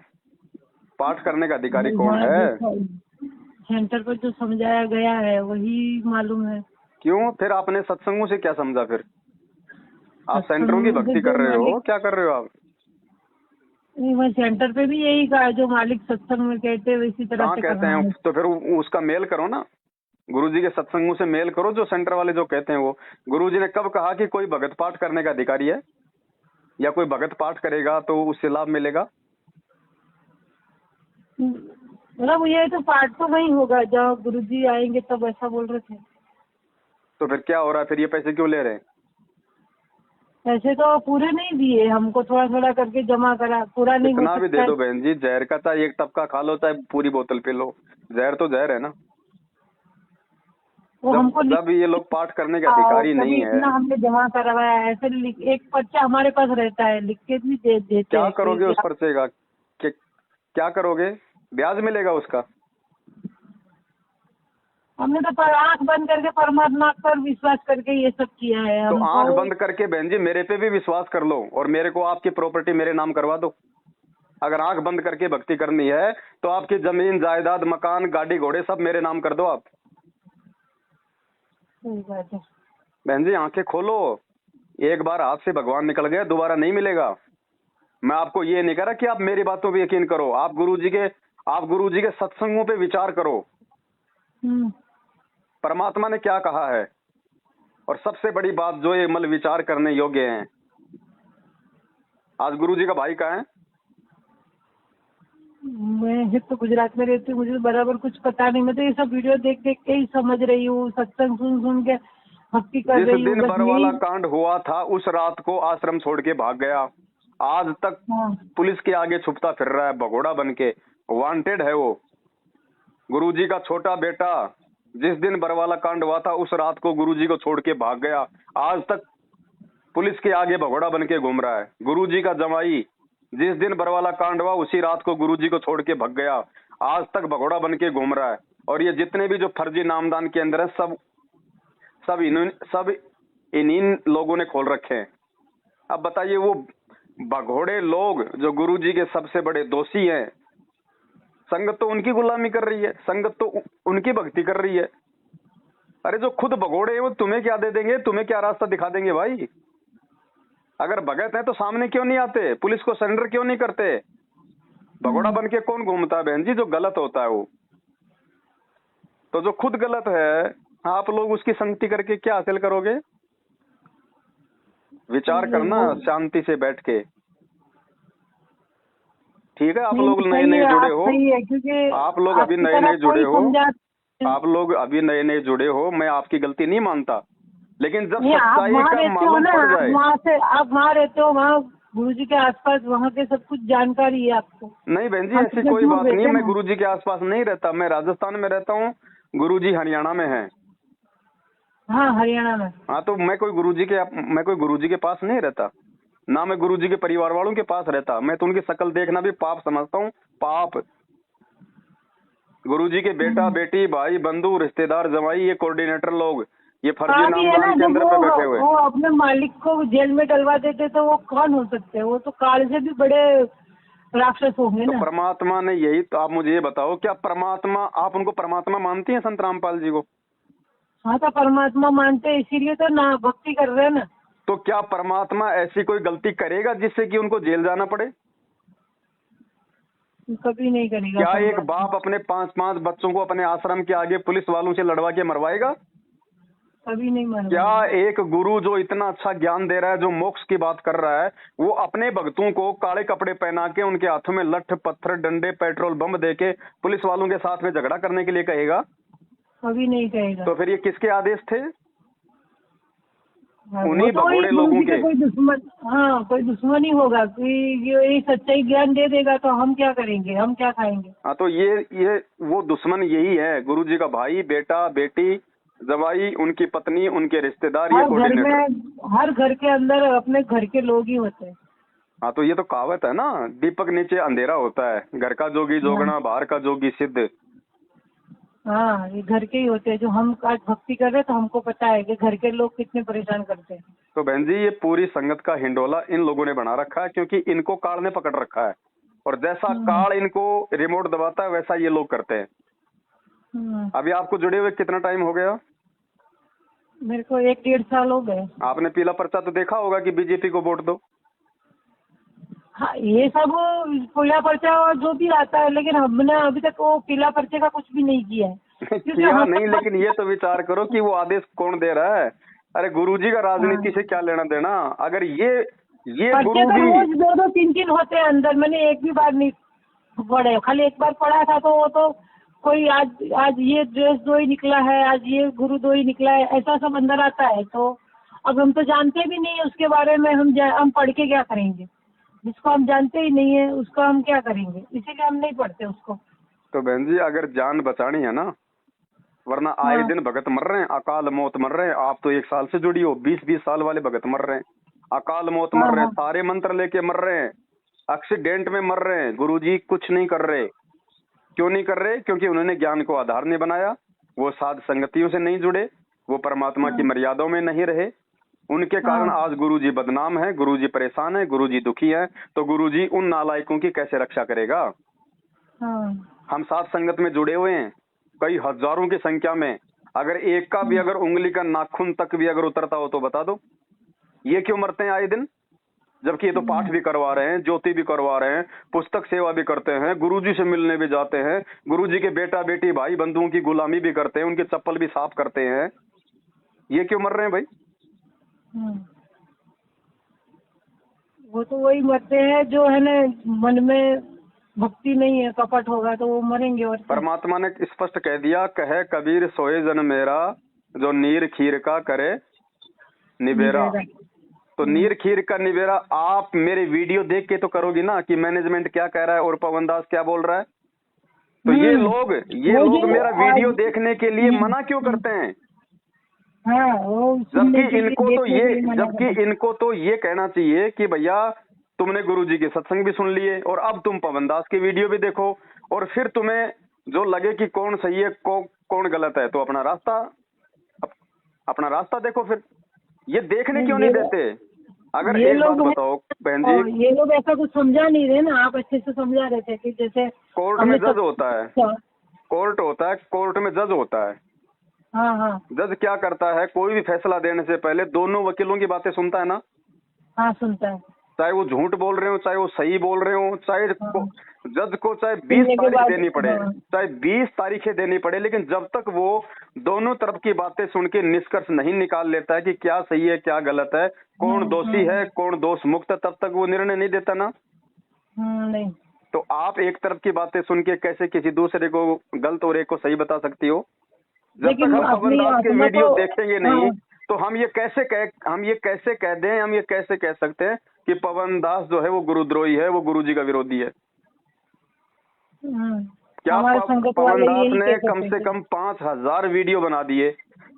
पाठ करने का अधिकारी नहीं, कौन वहाँ है? देखो, सेंटर पर जो समझाया गया है वही मालूम है। क्यों फिर आपने सत्संगों से क्या समझा? फिर आप सेंटरों की सत्संग भक्ति जो कर रहे हो, मालिक, क्या कर रहे हो आप? नहीं, वहाँ सेंटर पे भी यही कहा, जो मालिक सत्संग में कहते हैं वैसी तरह कहाँ से कहते करना हैं? है। तो फिर उसका मेल करो ना, गुरुजी के सत्संगों से मेल करो, जो सेंटर वाले जो कहते हैं वो। गुरुजी ने कब कहा कि कोई भगत पाठ करने का अधिकारी है, या कोई भगत पाठ करेगा तो उससे लाभ मिलेगा? मतलब ये तो पाठ तो वही होगा जब गुरुजी आएंगे तब, ऐसा बोल रहे थे। तो फिर क्या हो रहा है, फिर ये पैसे क्यों ले रहे हैं? पैसे तो पूरे नहीं दिए हमको, थोड़ा थोड़ा करके जमा करा, पूरा नहीं हो इतना भी सकता दे है। दो बहन जी, जहर का चाहे एक टपका खा लो चाहे पूरी बोतल पी लो, जहर तो जहर है ना। वो हमको जब ये लोग पाठ करने के अधिकारी कभी नहीं है, इतना हमने जमा करवाया है, ऐसे एक पर्चा हमारे पास रहता है, लिख के भी देते क्या हैं करोगे कि उस पर्चे का? क्या करोगे? ब्याज मिलेगा उसका? हमने तो पर आंख बंद करके परमात्मा पर विश्वास करके ये सब किया है। तो हमको आंख बंद करके बहन जी मेरे पे भी विश्वास कर लो और मेरे को आपकी प्रॉपर्टी मेरे नाम करवा दो। अगर आंख बंद करके भक्ति करनी है तो आपकी जमीन जायदाद मकान गाड़ी घोड़े सब मेरे नाम कर दो आप। सही बात है। बहन जी आंखें खोलो, एक बार हाथ से भगवान निकल गया दोबारा नहीं मिलेगा। मैं आपको ये नहीं कह रहा कि आप मेरी बातों पे यकीन करो, आप गुरुजी के सत्संगों पे विचार करो, परमात्मा ने क्या कहा है। और सबसे बड़ी बात जो ये मतलब विचार करने योग्य है, आज गुरुजी का भाई कहाँ है? मैं तो गुजरात में रहती हूँ, मुझे तो बराबर कुछ पता नहीं। मैं तो ये सब वीडियो देख देख के ही समझ रही हूँ, सत्संग सुन सुन के भक्ति कर जिस रही हूँ। दिन बस बरवाला यही। कांड हुआ था उस रात को आश्रम छोड़ के भाग गया, आज तक हाँ, पुलिस के आगे छुपता फिर रहा है भगोड़ा बन के, वांटेड है वो। गुरुजी का छोटा बेटा जिस दिन बरवाला कांड हुआ था उस रात को गुरुजी को छोड़ के भाग गया, आज तक पुलिस के आगे भगोड़ा बन के घूम रहा है। गुरुजी का जमाई जिस दिन बरवाला कांड हुआ उसी रात को गुरुजी को छोड़ के भाग गया, आज तक भगोड़ा बन के घूम रहा है। और ये जितने भी जो फर्जी नामदान के अंदर है सब इन्हीं लोगों ने खोल रखे हैं। अब बताइए वो भगोड़े लोग जो गुरुजी के सबसे बड़े दोषी हैं, संगत तो उनकी गुलामी कर रही है, संगत तो उनकी भक्ति कर रही है। अरे जो खुद भगोड़े हैं वो तुम्हें क्या दे देंगे, तुम्हें क्या रास्ता दिखा देंगे भाई? अगर भगत है तो सामने क्यों नहीं आते, पुलिस को सरेंडर क्यों नहीं करते? भगोड़ा बन के कौन घूमता है बहन जी? जो गलत होता है वो। तो जो खुद गलत है आप लोग उसकी संगति करके क्या हासिल करोगे? विचार करना शांति से बैठ के, ठीक है? आप लोग नए नए जुड़े हो, आप लोग अभी नए नए जुड़े हो, आप लोग अभी नए नए जुड़े हो, मैं आपकी गलती नहीं मानता, लेकिन जब सच्चाई का मालूम पड़ जाए। आप वहाँ रहते हो, वहाँ गुरुजी के आसपास वहाँ के सब कुछ जानकारी है आपको? नहीं बहन जी ऐसी कोई बात नहीं है, मैं गुरुजी के आसपास नहीं रहता, मैं राजस्थान में रहता हूँ, गुरुजी हरियाणा में है। हाँ हरियाणा में। हाँ तो मैं कोई गुरुजी के पास नहीं रहता, ना मैं गुरुजी के परिवार वालों के पास रहता। मैं तो उनकी शक्ल देखना भी पाप समझता हूँ, पाप। गुरुजी के बेटा बेटी भाई बंधु रिश्तेदार जमाई ये कोऑर्डिनेटर लोग ये फर्जी नामदान के अंदर पे बैठे हुए। वो अपने मालिक को जेल में डलवा देते तो वो कौन हो सकते हैं? वो तो काल से भी बड़े राक्षस होंगे ना। परमात्मा ने यही तो, आप मुझे ये बताओ क्या परमात्मा, आप उनको परमात्मा मानती हैं संत रामपाल जी को? हाँ तो परमात्मा मानते हैं, इसीलिए तो ना भक्ति कर रहे हैं ना। तो क्या परमात्मा ऐसी कोई गलती करेगा जिससे कि उनको जेल जाना पड़े? कभी नहीं करेगा। क्या एक बाप अपने 5-5 बच्चों को अपने आश्रम के आगे पुलिस वालों से लड़वा के मरवाएगा? कभी नहीं मरवाएगा। क्या एक गुरु जो इतना अच्छा ज्ञान दे रहा है, जो मोक्ष की बात कर रहा है, वो अपने भक्तों को काले कपड़े पहना के उनके हाथों में लठ पत्थर डंडे पेट्रोल बम दे के पुलिस वालों के साथ में झगड़ा करने के लिए कहेगा? कभी नहीं कहेगा। तो फिर ये किसके आदेश थे? उन्हीं भगोड़े लोगों के। कोई दुश्मन, हाँ कोई दुश्मन ही होगा कि ये सच्चाई ज्ञान दे देगा तो हम क्या करेंगे, हम क्या खाएंगे? हाँ तो ये वो दुश्मन यही है, गुरुजी का भाई बेटा बेटी जवाई उनकी पत्नी उनके रिश्तेदार, ये कोऑर्डिनेटर। हर घर के अंदर अपने घर के लोग ही होते हैं। हाँ तो ये तो कहावत है ना, दीपक नीचे अंधेरा होता है, घर का जोगी जोगना बाहर का जोगी सिद्ध। हाँ ये घर के ही होते हैं। जो हम आज भक्ति कर रहे हैं तो हमको पता है कि घर के लोग कितने परेशान करते हैं। तो बहन जी ये पूरी संगत का हिंडोला इन लोगों ने बना रखा है, क्योंकि इनको काल ने पकड़ रखा है और जैसा काल इनको रिमोट दबाता है वैसा ये लोग करते हैं। अभी आपको जुड़े हुए कितना टाइम हो गया? मेरे को 1-1.5 साल हो गए। आपने पीला पर्चा तो देखा होगा कि बीजेपी को वोट दो। हाँ ये सब पीला पर्चा जो भी आता है, लेकिन हमने अभी तक वो पीला पर्चे का कुछ भी नहीं किया है। किया नहीं, लेकिन ये तो विचार करो कि वो आदेश कौन दे रहा है। अरे गुरुजी का राजनीति से क्या लेना देना? अगर ये गुरु भी रोज 2-2, 3-3 होते हैं अंदर, मैंने एक भी बार नहीं पढ़े, खाली एक बार पढ़ा था तो वो तो कोई आज आज ये ड्रेस दो ही निकला है, आज ये गुरु दो ही निकला है, ऐसा सब अंदर आता है। तो अब हम तो जानते भी नहीं है उसके बारे में, हम पढ़ के क्या करेंगे? जिसको हम जानते ही नहीं है उसको हम क्या करेंगे, इसीलिए हम नहीं पढ़ते उसको। तो बहन जी अगर जान बचानी है ना, वरना आए हाँ। दिन भगत मर रहे हैं, अकाल मौत मर रहे हैं। आप तो 1 साल से जुड़ी हो, 20-20 साल वाले भगत मर रहे हैं, अकाल मौत हाँ, मर रहे हैं, हाँ। सारे मंत्र लेके मर रहे हैं, एक्सीडेंट में मर रहे हैं। गुरुजी कुछ नहीं कर रहे। क्यों नहीं कर रहे? क्योंकि उन्होंने ज्ञान को आधार नहीं बनाया, वो साध संगतियों से नहीं जुड़े, वो परमात्मा की हाँ, मर्यादाओं में नहीं रहे। उनके कारण हाँ, आज गुरुजी बदनाम है, गुरुजी परेशान है, गुरुजी दुखी है। तो गुरुजी उन नालायकों की कैसे रक्षा करेगा? हाँ। हम साथ संगत में जुड़े हुए हैं, कई हजारों की संख्या में। अगर एक का भी अगर उंगली का नाखून तक भी अगर उतरता हो तो बता दो, ये क्यों मरते हैं आए दिन? जबकि ये तो पाठ भी करवा रहे हैं, ज्योति भी करवा रहे हैं, पुस्तक सेवा भी करते हैं, गुरुजी से मिलने भी जाते हैं, गुरुजी के बेटा बेटी भाई बंधुओं की गुलामी भी करते हैं, उनके चप्पल भी साफ करते हैं। ये क्यों मर रहे हैं भाई? वो तो वही मरते हैं जो है ना, मन में भक्ति नहीं है, कपट होगा तो वो मरेंगे। और क्या? परमात्मा ने स्पष्ट कह दिया, कहे कबीर सोए जन मेरा, जो नीर खीर का करे निबेरा। तो नीर खीर का निबेरा आप मेरे वीडियो देख के तो करोगी ना कि मैनेजमेंट क्या कह रहा है और पवन दास क्या बोल रहा है। तो ये लोग मेरा वीडियो देखने के लिए मना क्यों करते हैं? हाँ, जबकि इनको तो ये कहना चाहिए कि भैया तुमने गुरुजी के सत्संग भी सुन लिए और अब तुम पवन दास की वीडियो भी देखो, और फिर तुम्हें जो लगे कि कौन सही है कौन गलत है तो अपना रास्ता देखो। फिर ये देखने क्यों नहीं देते? अगर एक बात बताओ बहन जी, ये लोग ऐसा कुछ समझा नहीं रहे ना, आप अच्छे से समझा रहे थे कि जैसे कोर्ट में जज होता है, कोर्ट में जज होता है। हाँ, हाँ, जज क्या करता है, कोई भी फैसला देने से पहले दोनों वकीलों की बातें सुनता है ना। हाँ, सुनता है। चाहे वो झूठ बोल रहे हो, चाहे वो सही बोल रहे हो, चाहे जज को चाहे 20 तारीख देनी पड़े, चाहे 20 तारीखें देनी पड़े, लेकिन जब तक वो दोनों तरफ की बातें सुन के निष्कर्ष नहीं निकाल लेता है कि क्या सही है क्या गलत है, कौन दोषी है कौन दोष मुक्त है, तब तक वो निर्णय नहीं देता ना। नहीं। तो आप एक तरफ की बातें सुन के कैसे किसी दूसरे को गलत और एक को सही बता सकती हो? जब तक हम पवन दास के वीडियो देखेंगे नहीं तो हम ये कैसे कह दें, हम ये कैसे कह सकते हैं कि पवन दास जो है वो गुरुद्रोही है, वो गुरुजी का विरोधी है? क्या पवन दास ने कम से कम 5000 वीडियो बना दिए,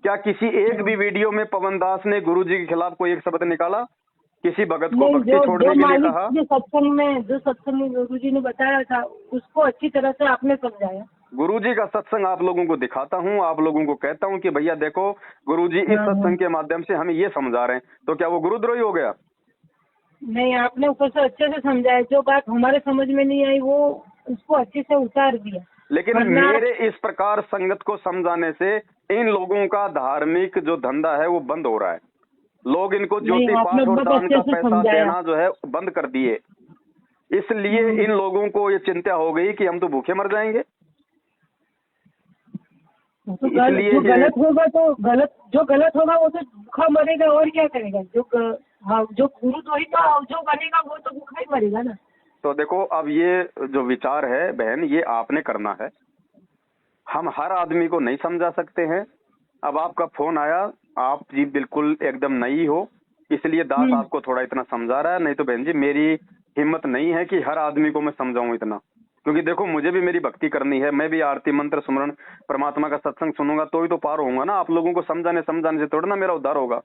क्या किसी एक भी वीडियो में पवन दास ने गुरुजी के खिलाफ कोई एक शब्द निकाला? किसी भगत को भक्ति छोड़ने के लिए कहा? जो सत्संग में गुरुजी ने बताया था उसको अच्छी तरह से आपने समझाया। गुरुजी का सत्संग आप लोगों को दिखाता हूँ, आप लोगों को कहता हूँ कि भैया देखो गुरुजी इस सत्संग के माध्यम से हमें ये समझा रहे हैं, तो क्या वो गुरुद्रोही हो गया? नहीं, आपने ऊपर से अच्छे से समझाया, जो बात हमारे समझ में नहीं आई वो उसको अच्छे से उतार दिया। लेकिन मेरे इस प्रकार संगत को समझाने से इन लोगों का धार्मिक जो धंधा है वो बंद हो रहा है। लोग इनको ज्योति पाठ और दान का पैसा देना जो है बंद कर दिए, इसलिए इन लोगों को ये चिंता हो गई कि हम तो भूखे मर जाएंगे। इसलिए जो गलत होगा वो तो भूखा मरेगा, और क्या करेगा? जो गुरु तो ही जो बनेगा वो तो भूखा ही मरेगा ना। तो देखो अब ये जो विचार है बहन, ये आपने करना है, हम हर आदमी को नहीं समझा सकते हैं। अब आपका फोन आया, आप जी बिल्कुल एकदम नई हो, इसलिए दास आपको थोड़ा इतना समझा रहा है, नहीं तो बहन जी मेरी हिम्मत नहीं है कि हर आदमी को मैं समझाऊं इतना, क्योंकि देखो मुझे भी मेरी भक्ति करनी है, मैं भी आरती मंत्र सुमरण परमात्मा का सत्संग सुनूंगा तो ही तो पार होऊंगा ना। आप लोगों को समझाने से थोड़ा ना मेरा उद्धार होगा।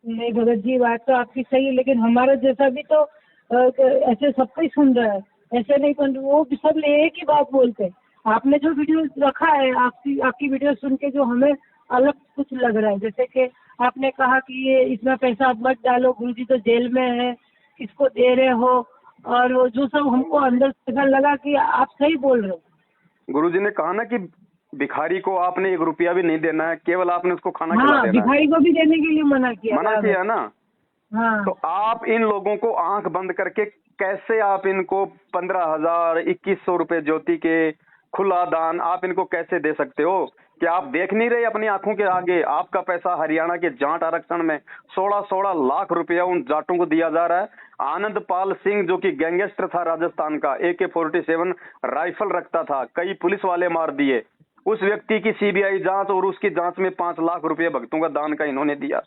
नहीं भगत जी, बात तो आपकी सही है, लेकिन हमारा जैसा भी तो ऐसे सबको ही सुन रहा है, ऐसे नहीं, पर वो सब एक ही बात बोलते हैं। आपने जो वीडियो रखा है, आपकी वीडियो सुन के जो हमें अलग कुछ लग रहा है, जैसे कि आपने कहा कि ये इतना पैसा आप मत डालो, गुरुजी तो जेल में है, किसको दे रहे हो, और वो जो सब हमको अंदर से लगा कि आप सही बोल रहे हो। गुरुजी ने कहा ना कि भिखारी को आपने 1 रुपया भी नहीं देना है, केवल आपने उसको खाना खिला देना है। भिखारी को भी देने के लिए मना किया ना। हाँ। तो आप इन लोगों को आंख बंद करके कैसे आप इनको 15,000 2100 रुपए ज्योति के खुला दान आप इनको कैसे दे सकते हो? क्या आप देख नहीं रहे अपनी आंखों के आगे? आपका पैसा हरियाणा के जाट आरक्षण में 16-16 लाख रुपया उन जाटों को दिया जा रहा है। आनंदपाल सिंह जो कि गैंगस्टर था राजस्थान का, AK-47 राइफल रखता था, कई पुलिस वाले मार दिए, उस व्यक्ति की CBI जांच और उसकी जांच में 5 लाख रुपए भक्तों का दान का इन्होंने दिया।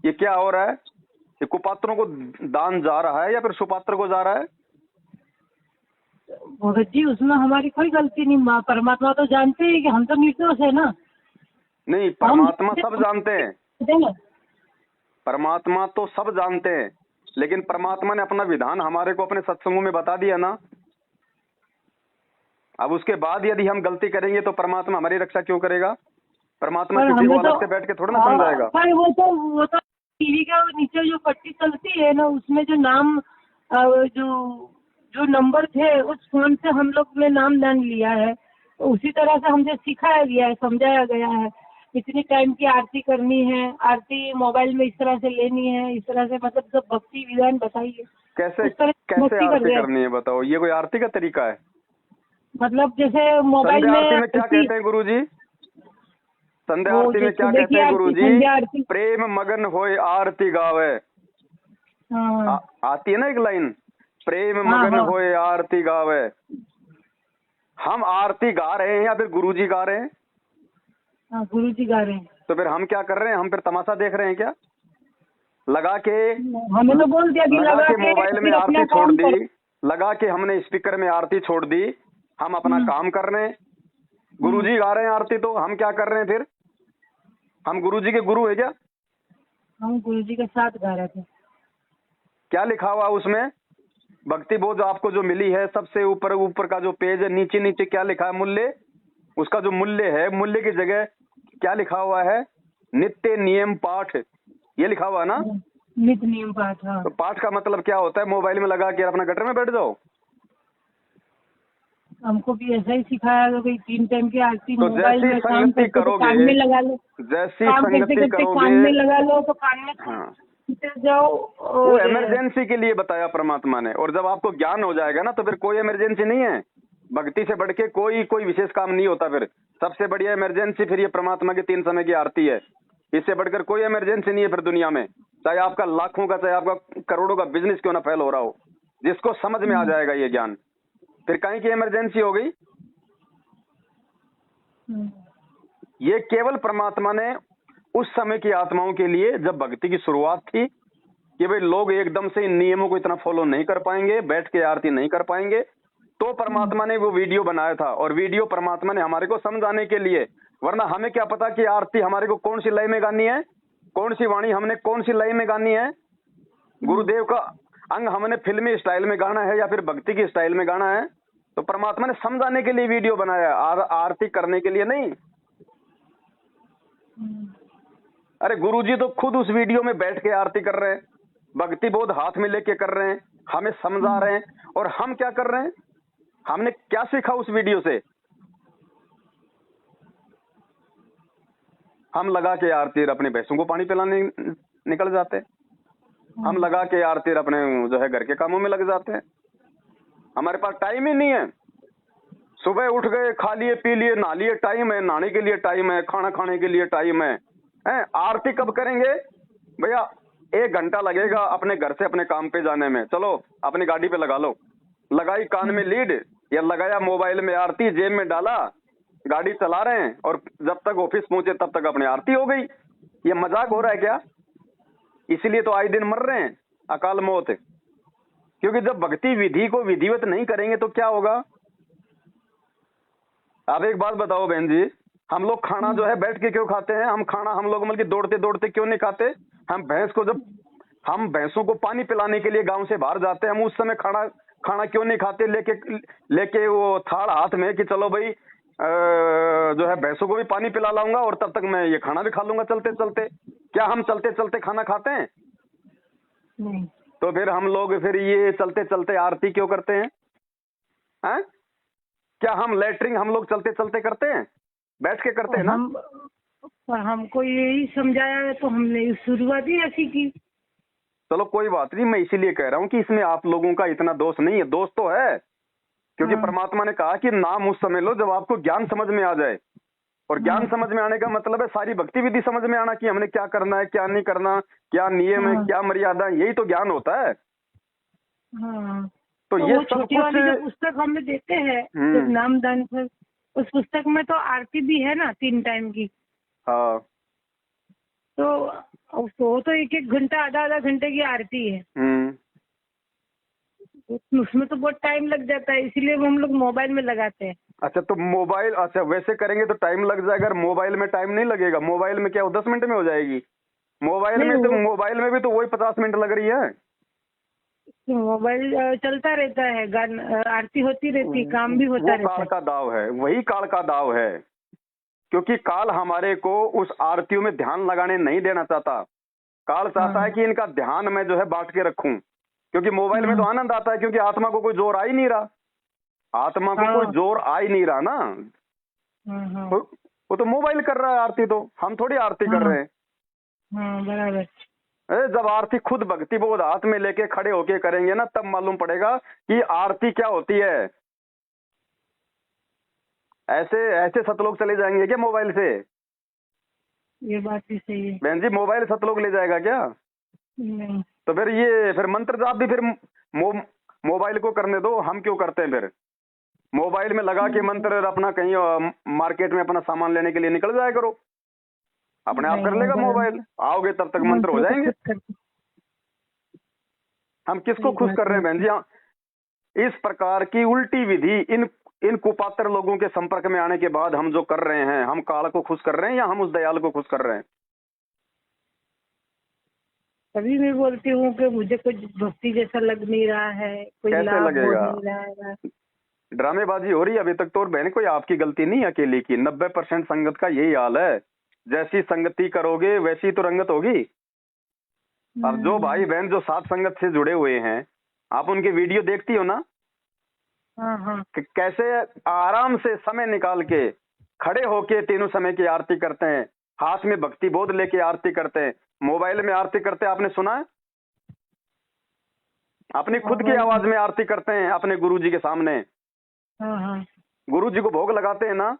ये क्या हो रहा है? ये कुपात्रों को दान जा रहा है या फिर सुपात्र को जा रहा है? भगत जी उसमें हमारी कोई गलती नहीं, माँ परमात्मा तो जानते हैं कि हम तो निर्दोष है ना। नहीं, परमात्मा सब जानते हैं, ना परमात्मा तो सब जानते हैं, लेकिन परमात्मा ने अपना विधान हमारे को अपने सत्संगों में बता दिया ना। अब उसके बाद यदि हम गलती करेंगे तो परमात्मा हमारी रक्षा क्यों करेगा? परमात्मा किसी को अलग से बैठ के थोड़ा ना समझाएगा। पर वो तो टीवी के नीचे जो पट्टी चलती है ना, उसमें जो नाम जो नंबर थे उस फोन से हम लोग ने नाम दान लिया है, तो उसी तरह से हमसे सिखाया गया है, समझाया गया है। इतनी टाइम की आरती करनी है, आरती मोबाइल में इस तरह से लेनी है, इस तरह से मतलब सब भक्ति विधान बताइए। कैसे कैसे आरती करनी है बताओ? ये कोई आरती का तरीका है? मतलब जैसे मोबाइल में आरती में क्या कहते हैं गुरुजी? संध्या आरती में क्या कहते हैं गुरुजी? प्रेम मगन होए आरती गावे। आती है ना एक लाइन, प्रेम मगन होए आरती गावे। हम आरती गा रहे हैं या फिर गुरुजी गा रहे हैं? गुरुजी गा रहे हैं। तो फिर हम क्या कर रहे हैं? हम फिर तमाशा देख रहे हैं क्या? लगा के हमें तो बोल दिया कि लगा के मोबाइल में आरती छोड़ दी, लगा के हमने स्पीकर में आरती छोड़ दी, हम अपना काम कर रहे हैं। गुरुजी गा रहे हैं आरती, तो हम क्या कर रहे हैं फिर? हम गुरुजी के गुरु है क्या? हम गुरुजी के साथ गा रहे थे। क्या लिखा हुआ उसमें? भक्ति बोध आपको जो मिली है, सबसे ऊपर ऊपर का जो पेज है, नीचे नीचे क्या लिखा है? मूल्य। उसका जो मूल्य है, मूल्य की जगह क्या लिखा हुआ है? नित्य नियम पाठ, ये लिखा हुआ है ना? नित्य नियम पाठ। हाँ। तो पाठ का मतलब क्या होता है? मोबाइल में लगा के अपना गटर में बैठ जाओ। हमको भी ऐसा ही सिखाया कि 3 टाइम की आरती तो मोबाइल में काम करते तो कान में लगा लो, जैसी काम संगति करते करोगे, कान में लगा लो तो कान में जाओ। वो इमरजेंसी के लिए बताया परमात्मा ने। और जब आपको ज्ञान हो जाएगा ना, तो फिर कोई इमरजेंसी नहीं है। भक्ति से बढ़ के कोई विशेष काम नहीं होता। फिर सबसे बढ़िया इमरजेंसी फिर ये परमात्मा की 3 समय की आरती है। इससे बढ़कर कोई इमरजेंसी नहीं है फिर दुनिया में, चाहे आपका लाखों का, चाहे आपका करोड़ों का बिजनेस क्यों ना फेल हो रहा हो। जिसको समझ में आ जाएगा ये ज्ञान, फिर कहीं की इमरजेंसी हो गई। ये केवल परमात्मा ने उस समय की आत्माओं के लिए, जब भक्ति की शुरुआत थी, कि भाई लोग एकदम से इन नियमों को इतना फॉलो नहीं कर पाएंगे, बैठ के आरती नहीं कर पाएंगे, तो परमात्मा ने वो वीडियो बनाया था। और वीडियो परमात्मा ने हमारे को समझाने के लिए, वरना हमें क्या पता कि आरती हमारे को कौन सी लय में गानी है, कौन सी वाणी हमने कौन सी लय में गानी है, गुरुदेव का अंग हमने फिल्मी स्टाइल में गाना है या फिर भक्ति की स्टाइल में गाना है। तो परमात्मा ने समझाने के लिए वीडियो बनाया, आरती करने के लिए नहीं। अरे गुरुजी तो खुद उस वीडियो में बैठ के आरती कर रहे हैं, भक्ति बोध हाथ में लेके कर रहे हैं, हमें समझा रहे हैं। और हम क्या कर रहे हैं? हमने क्या सीखा उस वीडियो से? हम लगा के आरती अपने भैंसों को पानी पिलाने निकल जाते हैं, हम लगा के आरती अपने जो है घर के कामों में लग जाते हैं। हमारे पास टाइम ही नहीं है। सुबह उठ गए, खा लिए पी लिए, नहा लिए, टाइम है, नहाने के लिए टाइम है, खाना खाने के लिए टाइम है। आरती कब करेंगे भैया? 1 घंटा लगेगा अपने घर से अपने काम पे जाने में, चलो अपनी गाड़ी पे लगा लो, लगाई कान में लीड या लगाया मोबाइल में आरती, जेब में डाला, गाड़ी चला रहे हैं, और जब तक ऑफिस पहुंचे तब तक अपनी आरती हो गई। ये मजाक हो रहा है क्या? इसीलिए तो आए दिन मर रहे हैं अकाल मौत, क्योंकि जब भक्ति विधि को विधिवत नहीं करेंगे तो क्या होगा? आप एक बात बताओ बहन जी, हम लोग खाना जो है बैठ के क्यों खाते हैं? हम खाना हम लोग मतलब दौड़ते दौड़ते क्यों नहीं खाते? हम भैंस को, जब हम भैंसों को पानी पिलाने के लिए गांव से बाहर जाते हैं, हम उस समय खाना क्यों नहीं खाते? लेके वो थाल हाथ में कि चलो भाई जो है भैंसों को भी पानी पिला लाऊंगा और तब तक मैं ये खाना भी खा लूंगा चलते चलते। क्या हम चलते चलते खाना खाते हैं? नहीं। तो फिर हम लोग फिर ये चलते चलते आरती क्यों करते हैं? क्या हम लेटरिंग हम लोग चलते चलते करते हैं? बैठ के करते हैं ना? हमको यही समझाया है तो हमने शुरुआत ही ऐसी की। चलो कोई बात नहीं, मैं इसीलिए कह रहा हूँ कि इसमें आप लोगों का इतना दोष नहीं है। दोष तो है, क्योंकि हाँ। परमात्मा ने कहा कि नाम उस समय लो जब आपको ज्ञान समझ में आ जाए। और ज्ञान समझ में आने का मतलब है सारी भक्ति विधि समझ में आना कि हमने क्या करना है, क्या नहीं करना, क्या नियम है, हाँ। क्या मर्यादा है, यही तो ज्ञान होता है। हाँ, तो तो ये वो सब छोटी कुछ वाली जो पुस्तक हमें देते हैं जब नामदान पर, उस पुस्तक में तो आरती भी है ना 3 टाइम की। हाँ। तो वो तो 1-1 घंटा, आधा-आधा घंटे की आरती है। उसमें तो बहुत टाइम लग जाता है, इसीलिए वो हम लोग मोबाइल में लगाते हैं। अच्छा, तो मोबाइल, अच्छा वैसे करेंगे तो टाइम लग जाएगा, अगर मोबाइल में टाइम नहीं लगेगा। मोबाइल में क्या वो 10 मिनट में हो जाएगी? मोबाइल नहीं, में तो वो मोबाइल में भी तो वही 50 मिनट लग रही है। मोबाइल चलता रहता है, आरती होती रहती है, काम भी होता वो रहता काल है। का दाव है, वही काल का दाव है। क्योंकि काल हमारे को उस आरतियों में ध्यान लगाने नहीं देना चाहता। काल चाहता है हाँ। कि इनका ध्यान मैं जो है बांट के रखूं। क्योंकि मोबाइल में तो हाँ। आनंद आता है, क्योंकि आत्मा को कोई जोर आ ही नहीं रहा। आत्मा को कोई हाँ। जोर आ ही नहीं रहा ना। हाँ। हाँ। तो वो तो मोबाइल कर रहा है आरती, तो हम थोड़ी आरती कर हाँ। रहे हैं। हाँ, बराबर। अरे जब आरती खुद भक्ति बोध हाथ में लेके खड़े होके करेंगे ना, तब मालूम पड़ेगा कि आरती क्या होती है। ऐसे ऐसे सतलोक चले जाएंगे क्या मोबाइल से? ये बात भी सही है। बहन जी, मोबाइल सतलोक ले जाएगा क्या? नहीं। तो फिर मंत्र जाप भी फिर मोबाइल को करने दो। हम क्यों करते हैं फिर? मोबाइल में लगा के मंत्र अपना कहीं मार्केट में अपना सामान लेने के लिए निकल जाया करो, अपने आप कर नहीं, लेगा बराबर। मोबाइल। आओगे तब तक मंत्र हो मंत्र तो जाएंगे। खुद करते। हम किसको सही खुश बात कर रहे है हैं बहन आपकी। जी? इस प्रकार की उल्टी विधि इन कुपात्र लोगों के संपर्क में आने के बाद हम जो कर रहे हैं, हम काल को खुश कर रहे हैं या हम उस दयाल को खुश कर रहे हैं? तभी मैं बोलती हूँ कि मुझे कुछ भक्ति जैसा लग नहीं रहा है, कोई कैसे लाभ हो लगेगा? नहीं रहा है। ड्रामेबाजी हो रही है अभी तक तो। और बहन, कोई आपकी गलती नहीं है अकेली की। 90% संगत का यही हाल है। जैसी संगति करोगे वैसी तो रंगत होगी। अब जो भाई बहन जो सात संगत से जुड़े हुए हैं, आप उनके वीडियो देखती हो ना हाँ। हाँ। कि कैसे आराम से समय निकाल के खड़े होके तीनों समय की आरती करते हैं, हाथ में भक्ति बोध लेके आरती करते हैं, मोबाइल में आरती करते हैं। आपने सुना है? अपनी खुद की मोबाइल आवाज में। में आरती करते हैं अपने गुरु जी के सामने। हाँ। हाँ। गुरु जी को भोग लगाते हैं ना।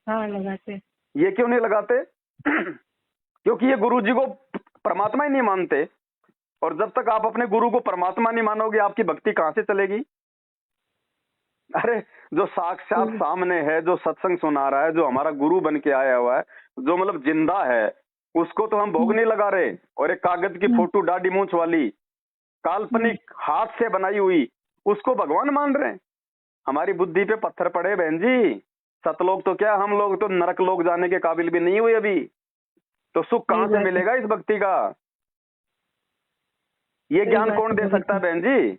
हाँ, लगाते। ये क्यों नहीं लगाते? क्योंकि ये गुरु जी को परमात्मा ही नहीं मानते। और जब तक आप अपने गुरु को परमात्मा नहीं मानोगे, आपकी भक्ति कहां से चलेगी? अरे जो साक्षात सामने है, जो सत्संग सुना रहा है, जो हमारा गुरु बन के आया हुआ है, जो मतलब जिंदा है, उसको तो हम भोग नहीं लगा रहे। और एक कागज की फोटो दाढ़ी मूंछ वाली काल्पनिक हाथ से बनाई हुई, उसको भगवान मान रहे हैं। हमारी बुद्धि पे पत्थर पड़े बहन जी। सतलोक तो क्या, हम लोग तो नरक लोग जाने के काबिल भी नहीं हुए अभी। तो सुख कहां से मिलेगा इस भक्ति का? ये ज्ञान कौन दे सकता है बहन जी?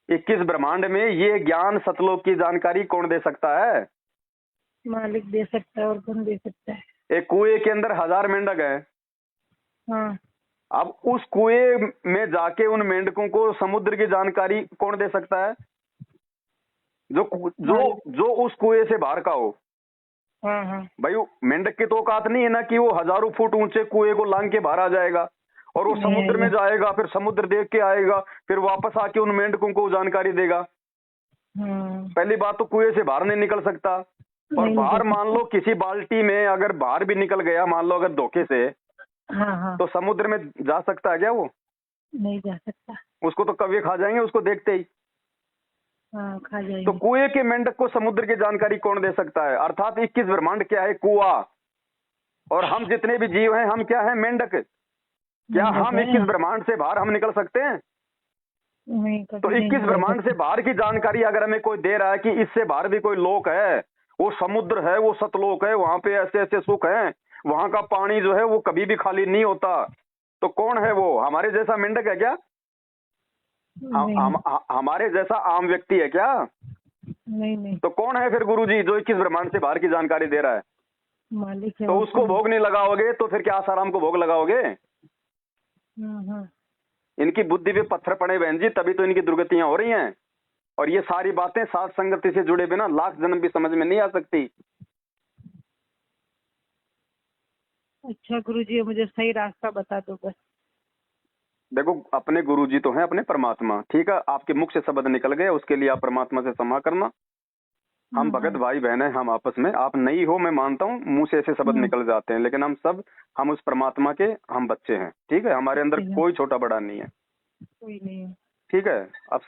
21 ब्रह्मांड में ये ज्ञान सतलोक की जानकारी कौन दे सकता है? मालिक दे सकता है, और कौन दे सकता है। एक कुएं के अंदर 1000 मेंढक है। हाँ। अब उस कुएं में जाके उन मेंढकों को समुद्र की जानकारी कौन दे सकता है? जो जो जो उस कुएं से बाहर का हो। हाँ। हाँ। भाई मेंढक की तो औकात नहीं है ना कि वो हजारों फुट ऊंचे कुएं को लांग के बाहर आ जाएगा और वो समुद्र में जाएगा, फिर समुद्र देख के आएगा, फिर वापस आके उन मेंढकों को जानकारी देगा। पहली बात तो कुएं से बाहर नहीं निकल सकता। और बाहर मान लो किसी बाल्टी में अगर बाहर भी निकल गया, मान लो अगर धोखे से, हाँ। तो समुद्र में जा सकता है क्या वो? नहीं जा सकता। उसको तो कौवे खा जाएंगे उसको देखते ही। हाँ, खा जाएंगे। तो कुएं के मेंढक को समुद्र की जानकारी कौन दे सकता है? अर्थात 21 ब्रह्मांड क्या है? कुआ। और हम जितने भी जीव हैं, हम क्या है? मेंढक। क्या हम 21 ब्रह्मांड से बाहर हम निकल सकते हैं? नहीं, तो 21 ब्रह्मांड से बाहर की जानकारी अगर हमें कोई दे रहा है कि इससे बाहर भी कोई लोक है, वो समुद्र है, वो सतलोक है, वहां पे ऐसे ऐसे सुख है, वहां का पानी जो है वो कभी भी खाली नहीं होता, तो कौन है वो? हमारे जैसा मेंढक है क्या? हमारे जैसा आम व्यक्ति है क्या? नहीं। तो कौन है फिर गुरुजी जो 21 ब्रह्मांड से बाहर की जानकारी दे रहा है? मालिक है। तो उसको भोग नहीं लगाओगे तो फिर क्या आसाराम को भोग लगाओगे? इनकी बुद्धि पे पत्थर पड़े बहन जी, तभी तो इनकी दुर्गतियां हो रही हैं। और ये सारी बातें सात संगति से जुड़े बिना लाख जन्म भी समझ में नहीं आ सकती। अच्छा गुरुजी, मुझे सही रास्ता बता दो बस। देखो अपने गुरुजी तो हैं अपने परमात्मा, ठीक है, आपके मुख से शब्द निकल गए, उसके लिए आप परमात्मा से क्षमा करना। हम भगत भाई बहन हैं, हम आपस में, आप नहीं हो मैं मानता हूँ, मुंह से ऐसे शब्द निकल जाते हैं, लेकिन हम उस परमात्मा के हम बच्चे हैं, ठीक है, हमारे अंदर कोई छोटा बड़ा नहीं है, कोई नहीं है। ठीक है। अब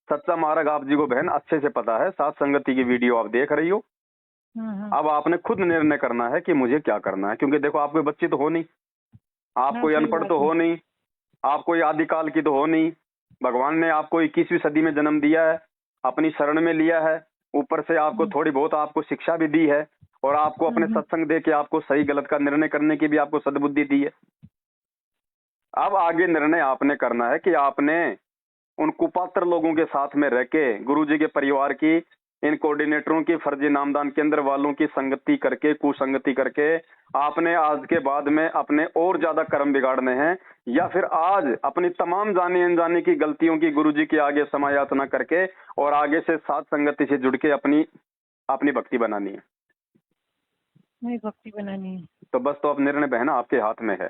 सच्चा मार्ग आप जी को बहन अच्छे से पता है, सात संगति की वीडियो आप देख रही हो। अब आपने खुद निर्णय करना है कि मुझे क्या करना है, क्योंकि देखो आप कोई बच्ची तो हो नहीं, आप कोई अनपढ़ तो हो नहीं, आप कोई आदिकाल की तो हो नहीं, भगवान ने आपको 21वीं सदी में जन्म दिया है, अपनी शरण में लिया है, ऊपर से आपको थोड़ी बहुत आपको शिक्षा भी दी है, और आपको अपने सत्संग दे के आपको सही गलत का निर्णय करने की भी आपको सद्बुद्धि दी है। अब आगे निर्णय आपने करना है कि आपने उन कुपात्र लोगों के साथ में रह के, गुरुजी के परिवार की, इन कोऑर्डिनेटरों की, फर्जी नामदान केंद्र वालों की संगति करके, कुसंगति करके आपने आज के बाद में अपने और ज्यादा कर्म बिगाड़ने हैं, या फिर आज अपनी तमाम जाने अनजाने की गलतियों की गुरुजी के आगे समायाचना करके और आगे से साथ संगति से जुड़ के अपनी भक्ति बनानी है। नहीं, भक्ति बनानी है तो बस, तो अब निर्णय बहना आपके हाथ में है।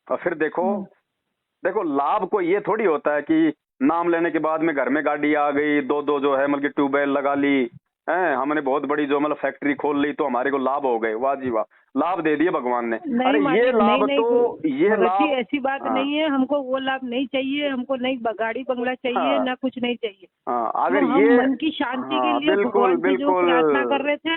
और फिर देखो लाभ को ये थोड़ी होता है कि नाम लेने के बाद में घर में गाड़ी आ गई, दो जो है मतलब ट्यूबवेल लगा ली है, हमने बहुत बड़ी जो मतलब फैक्ट्री खोल ली तो हमारे को लाभ हो गए, वाह जी वाह, लाभ दे दिए भगवान ने। अरे ये लाभ तो ये लाभ ऐसी बात नहीं है, हमको वो लाभ नहीं चाहिए, हमको नहीं गाड़ी बंगला चाहिए, ना कुछ नहीं चाहिए। अगर हम ये मन की शांति के लिए भगवान से जो प्रार्थना कर रहे थे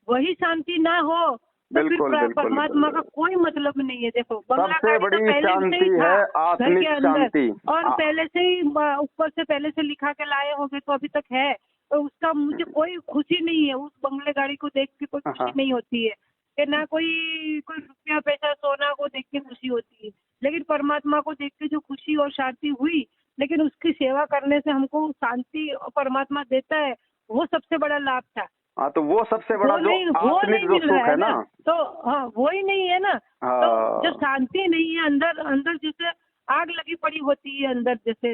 वही शांति ना हो तो फिर परमात्मा का कोई मतलब नहीं है। देखो सबसे बड़ी शांति है आत्मिक शांति, और पहले से ही ऊपर से पहले से लिखा के लाए होंगे तो अभी तक है, तो उसका मुझे कोई खुशी नहीं है, उस बंगले गाड़ी को देख के कोई खुशी नहीं होती है, कि ना कोई रुपया पैसा सोना को देख के खुशी होती है, लेकिन परमात्मा को देख के जो खुशी और शांति हुई, लेकिन उसकी सेवा करने से हमको शांति परमात्मा देता है, वो सबसे बड़ा लाभ था। हाँ, तो वो सबसे बड़ा जो आत्मिक जो सुख है ना, तो हाँ वो ही नहीं है ना। तो जो शांति नहीं है अंदर जैसे आग लगी पड़ी होती है अंदर, जैसे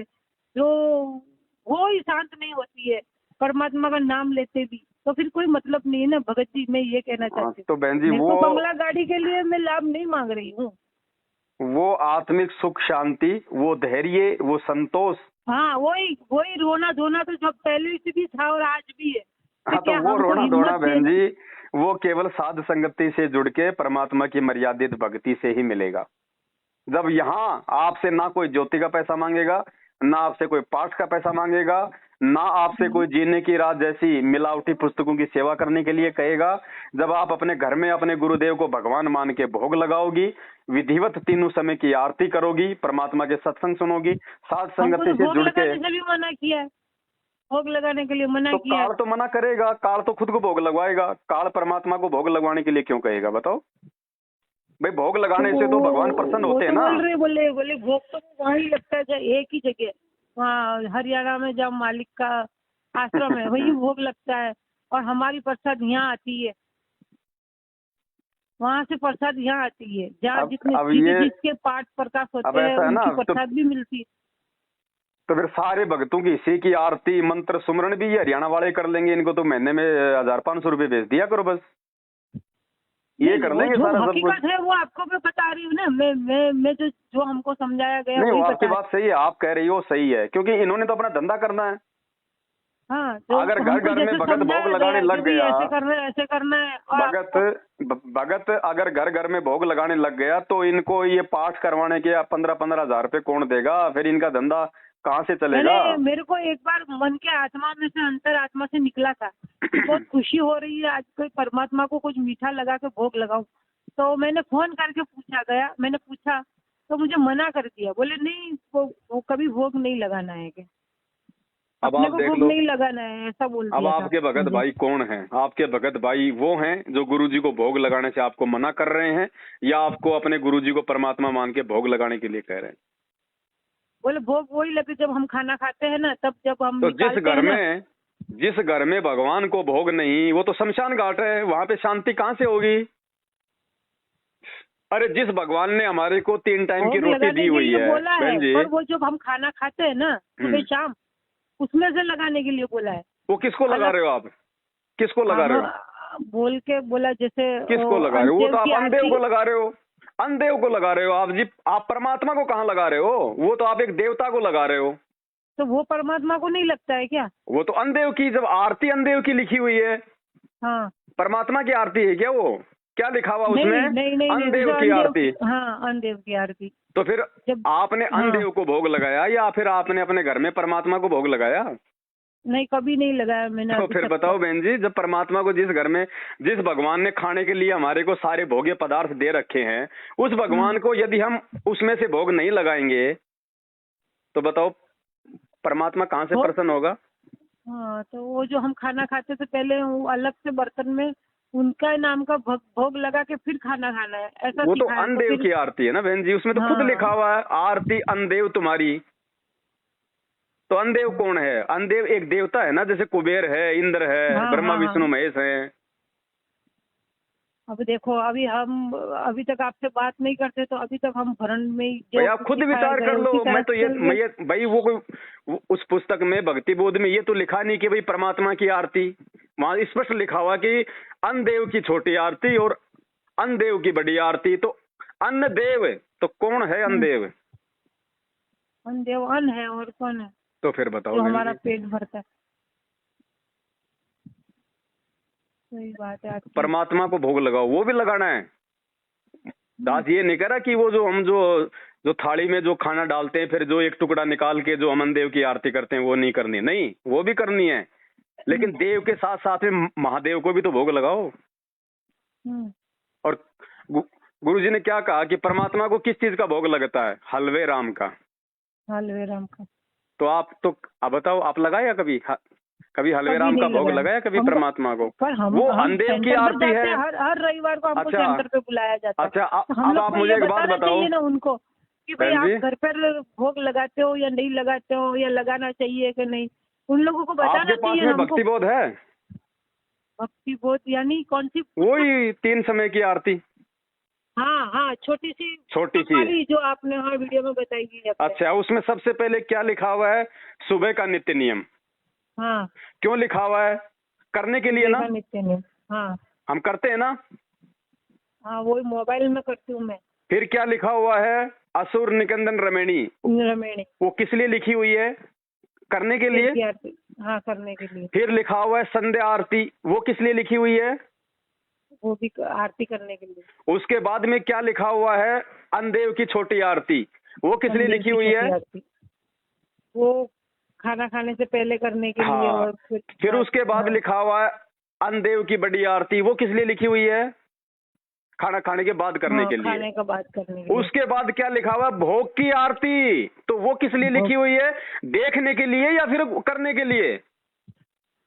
जो वो ही शांत नहीं होती है परमात्मा का नाम लेते भी, तो फिर कोई मतलब नहीं है ना भगत जी। मैं ये कहना चाहती हूँ, तो बहन जी वो बंगला गाड़ी के लिए मैं लाभ नहीं मांग रही हूँ, वो आत्मिक सुख शांति, वो धैर्य, वो संतोष, हाँ वही रोना धोना तो जब पहले से भी था और आज भी है। हाँ, तो वो रोना धोना बहन जी वो केवल साध संगति से जुड़ के परमात्मा की मर्यादित भक्ति से ही मिलेगा। जब यहाँ आपसे ना कोई ज्योति का पैसा मांगेगा, ना आपसे कोई पाठ का पैसा मांगेगा, ना आपसे कोई जीने की रात जैसी मिलावटी पुस्तकों की सेवा करने के लिए कहेगा, जब आप अपने घर में अपने गुरुदेव को भगवान मान के भोग लगाओगी, विधिवत तीनों समय की आरती करोगी, परमात्मा के सत्संग सुनोगी, साध संगति से जुड़ के मना किया, भोग लगाने के लिए मना किया। काल तो मना करेगा, काल तो खुद को भोग लगवाएगा, काल परमात्मा को भोग लगवाने के लिए क्यों कहेगा बताओ भाई? भोग लगाने से तो भगवान प्रसन्न होते हैं ना। बोले भोग तो वहीं लगता है, एक ही जगह, वहाँ हरियाणा में जब मालिक का आश्रम है वही भोग लगता है, और हमारी प्रसाद यहाँ आती है, वहाँ से प्रसाद यहाँ आती है, जहाँ जिसके पाठ प्रकाश होते हैं उनकी प्रसाद भी मिलती है। तो फिर सारे भक्तों की इसी की आरती मंत्र सुमरण भी ये हरियाणा वाले कर लेंगे, इनको तो महीने में 1500 रुपए भेज दिया करो, बस ये कर लेंगे सारा सब कुछ है। वो आपको मैं बता रही हूँ ना, मैं जो हमको समझाया गया नहीं, आपकी बात सही है, आप कह रही हो सही है, क्योंकि इन्होंने तो अपना धंधा करना है। हाँ, अगर घर घर में भगत भोग लगाने लग गया, ऐसे करना है भगत अगर घर घर में भोग लगाने लग गया तो इनको ये पाठ करवाने के 15-15 हजार रुपए कौन देगा? फिर इनका धंधा कहाँ से चलेगा? मेरे को एक बार मन के आत्मा में से अंतर आत्मा से निकला था, बहुत खुशी हो रही है आज कोई परमात्मा को कुछ मीठा लगा के भोग लगाऊं, तो मैंने फोन करके मैंने पूछा तो मुझे मना कर दिया, बोले नहीं वो कभी भोग नहीं लगाना है, कि अब आप देख लो नहीं लगाना है, ऐसा बोल दिया। अब आपके भगत भाई कौन हैं? आपके भगत भाई वो हैं जो गुरुजी को भोग लगाने से आपको मना कर रहे हैं, या आपको अपने गुरुजी को परमात्मा मान के भोग लगाने के लिए कह रहे हैं? बोले भोग वही लगे जब हम खाना खाते हैं ना, तब जब हम तो जिस घर में भगवान को भोग नहीं, वो तो शमशान घाट है, वहां पे शांति कहाँ से होगी? अरे जिस भगवान ने हमारे को 3 टाइम की रोटी दी हुई है बहन जी, पर वो जब हम खाना खाते हैं ना सुबह शाम, उसमें से लगाने के लिए बोला है। वो किसको लगा रहे हो आप? किसको लगा रहे हो? बोल के बोला जैसे किसको लगा रहे हो? वो तो आप अंधेव को लगा रहे हो। अनदेव को लगा रहे हो आप जी, आप परमात्मा को कहाँ लगा रहे हो? वो तो आप एक देवता को लगा रहे हो। तो वो परमात्मा को नहीं लगता है क्या? वो तो अनदेव की, जब आरती अनदेव की लिखी हुई है, हाँ परमात्मा की आरती है क्या? वो क्या लिखा हुआ उसमें? नहीं नहीं नहीं, अनदेव की आरती। हाँ अनदेव की आरती। तो फिर जब आपने हाँ, अनदेव को भोग लगाया या फिर आपने अपने घर में परमात्मा को भोग लगाया? नहीं कभी नहीं लगाया मैंने। तो अभी फिर तक बताओ बहन जी, जब परमात्मा को जिस घर में, जिस भगवान ने खाने के लिए हमारे को सारे भोग्य पदार्थ दे रखे हैं, उस भगवान को यदि हम उसमें से भोग नहीं लगाएंगे तो बताओ परमात्मा कहाँ से प्रसन्न होगा? हाँ, तो वो जो हम खाना खाते से पहले वो अलग से बर्तन में उनका नाम का भोग लगा के फिर खाना खाना है, ऐसा वो तो सिखाया। अनदेव की आरती है ना बहन जी, उसमें तो खुद हाँ। लिखा हुआ है आरती अनदेव तुम्हारी। तो अनदेव कौन है? अनदेव एक देवता है ना, जैसे कुबेर है, इंद्र है, हाँ, ब्रह्मा हाँ, विष्णु हाँ। महेश है। अब देखो अभी हम अभी तक आपसे बात नहीं करते तो अभी तक हम भरण में ही जो भैया खुद सिखाए विचार गए कर लो। उसी तरह मैं तो चल रहे। ये भाई वो उस पुस्तक में भक्ति बोध में ये तो लिखा नहीं कि भाई परमात्मा की आरती, वहां स्पष्ट लिखा हुआ कि अनदेव की छोटी आरती और अनदेव की बड़ी आरती। तो अन्न देव, तो कौन है अनदेव? अनदेव अन्न है और कौन है? तो फिर बताओ जो बहन हमारा जी। पेट भरता है। सही बात है आपकी। परमात्मा को भोग लगाओ, वो भी लगाना है। दास ये नहीं कह रहा कि वो जो हम जो थाली में जो खाना डालते हैं फिर जो एक टुकड़ा निकाल के जो अमन देव की आरती करते हैं वो नहीं करनी, नहीं वो भी करनी है, लेकिन देव के साथ साथ में महादेव को भी तो भोग लगाओ। और गुरुजी ने क्या कहा कि परमात्मा को किस चीज का भोग लगता है? हलवे राम का। हलवे राम का। तो आप तो अब बताओ, आप लगाया कभी कभी हलवे राम का भोग लगाया कभी परमात्मा को? पर वो अनदेव की आरती है। हर रविवार को हमको अच्छा, सेंटर पे बुलाया जाता है। अच्छा हम अब लोग आप को मुझे ये एक बात बताना बताओ चाहिए ना उनको कि भाई बहन जी, आप घर पर भोग लगाते हो या नहीं लगाते हो, या लगाना चाहिए कि नहीं, उन लोगों को बताना आपके पास चाहिए में हमको। भक्ति बोध है? भक्ति बोध यानी कौन सी? वही 3 समय की आरती। हाँ हाँ, छोटी सी जो आपने हाँ वीडियो में बताई है। अच्छा, उसमें सबसे पहले क्या लिखा हुआ है? सुबह का नित्य नियम। हाँ, क्यों लिखा हुआ है? करने के लिए ना, नित्य नियम। हाँ हम करते हैं ना। हाँ, वो मोबाइल में करती हूँ मैं। फिर क्या लिखा हुआ है? असुर निकंदन रमेणी। वो किस लिए लिखी हुई है? करने के लिए। हाँ, करने के लिए। फिर लिखा हुआ है संध्या आरती, वो किस लिए लिखी हुई है? वो भी आरती करने के लिए। उसके बाद में क्या लिखा हुआ है? अनदेव की छोटी आरती, वो किस लिए लिखी हुई है? वो खाना खाने से पहले करने के लिए। और फिर उसके बाद लिखा हुआ है अनदेव की बड़ी आरती, वो किस लिए लिखी हुई है? खाना खाने के बाद करने के लिए। खाने के बाद करने के लिए। उसके बाद क्या लिखा हुआ? भोग की आरती, तो वो किस लिए लिखी हुई है? देखने के लिए या फिर करने के लिए?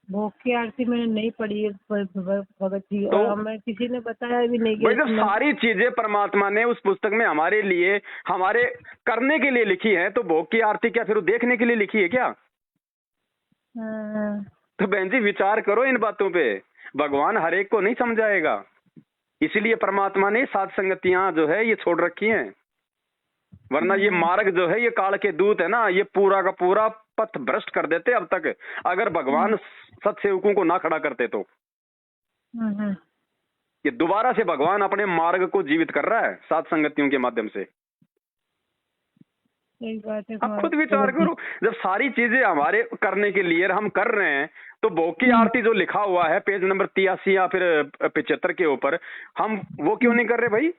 भोग की आरती मैंने नहीं पढ़ी है भगत जी, तो और हमें किसी ने बताया भी नहीं। भाई जब सारी चीजें परमात्मा ने उस पुस्तक में हमारे लिए, हमारे करने के लिए लिखी है, तो भोग की आरती क्या फिर देखने के लिए लिखी है क्या? तो बहन जी विचार करो इन बातों पे। भगवान हर एक को नहीं समझाएगा, इसलिए परमात्मा ने सात संगतियां जो है ये छोड़ रखी हैं। वरना ये मार्ग जो है, ये काल के दूत है ना, ये पूरा का पूरा पथ भ्रष्ट कर देते अब तक, अगर भगवान सत्सेवकों को ना खड़ा करते तो। ये दोबारा से भगवान अपने मार्ग को जीवित कर रहा है सात संगतियों के माध्यम से। सही बात है। आप खुद विचार करो, जब सारी चीजें हमारे करने के लिए हम कर रहे हैं, तो भोग की आरती जो लिखा हुआ है पेज नंबर 83 या फिर 75 के ऊपर, हम वो क्यों नहीं कर रहे भाई?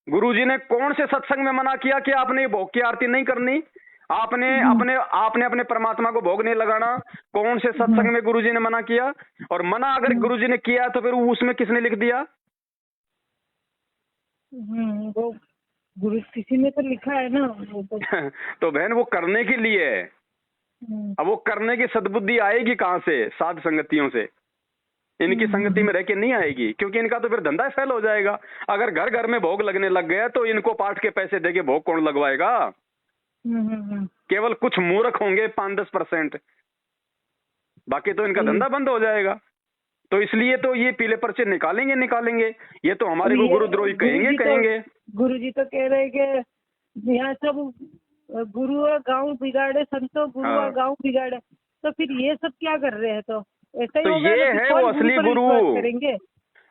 गुरुजी ने कौन से सत्संग में मना किया कि आपने भोग की आरती नहीं करनी? आपने अपने परमात्मा को भोग नहीं लगाना? कौन से सत्संग में गुरुजी ने मना किया? और मना अगर गुरुजी ने किया तो फिर उसमें किसने लिख दिया? वो गुरु किसी ने तो लिखा है ना वो तो बहन वो करने के लिए है। अब वो करने की सद्बुद्धि आएगी कहाँ से? साध संगतियों से। इनकी संगति में रह के नहीं आएगी, क्योंकि इनका तो फिर धंधा फेल हो जाएगा। अगर घर घर में भोग लगने लग गया तो इनको पाठ के पैसे देके भोग कौन लगवाएगा? केवल कुछ मूर्ख होंगे 5-10%, बाकी तो इनका धंधा बंद हो जाएगा। तो इसलिए तो ये पीले पर्चे निकालेंगे। ये तो हमारे को गुरुद्रोही कहेंगे। गुरुजी तो कह रहे कि यहाँ सब गुरु और गाँव बिगाड़े, संतो गुरु और गाँव बिगाड़े, तो फिर ये सब क्या कर रहे हैं? तो ऐसा ही तो होगा ये है वो असली गुरु। करेंगे।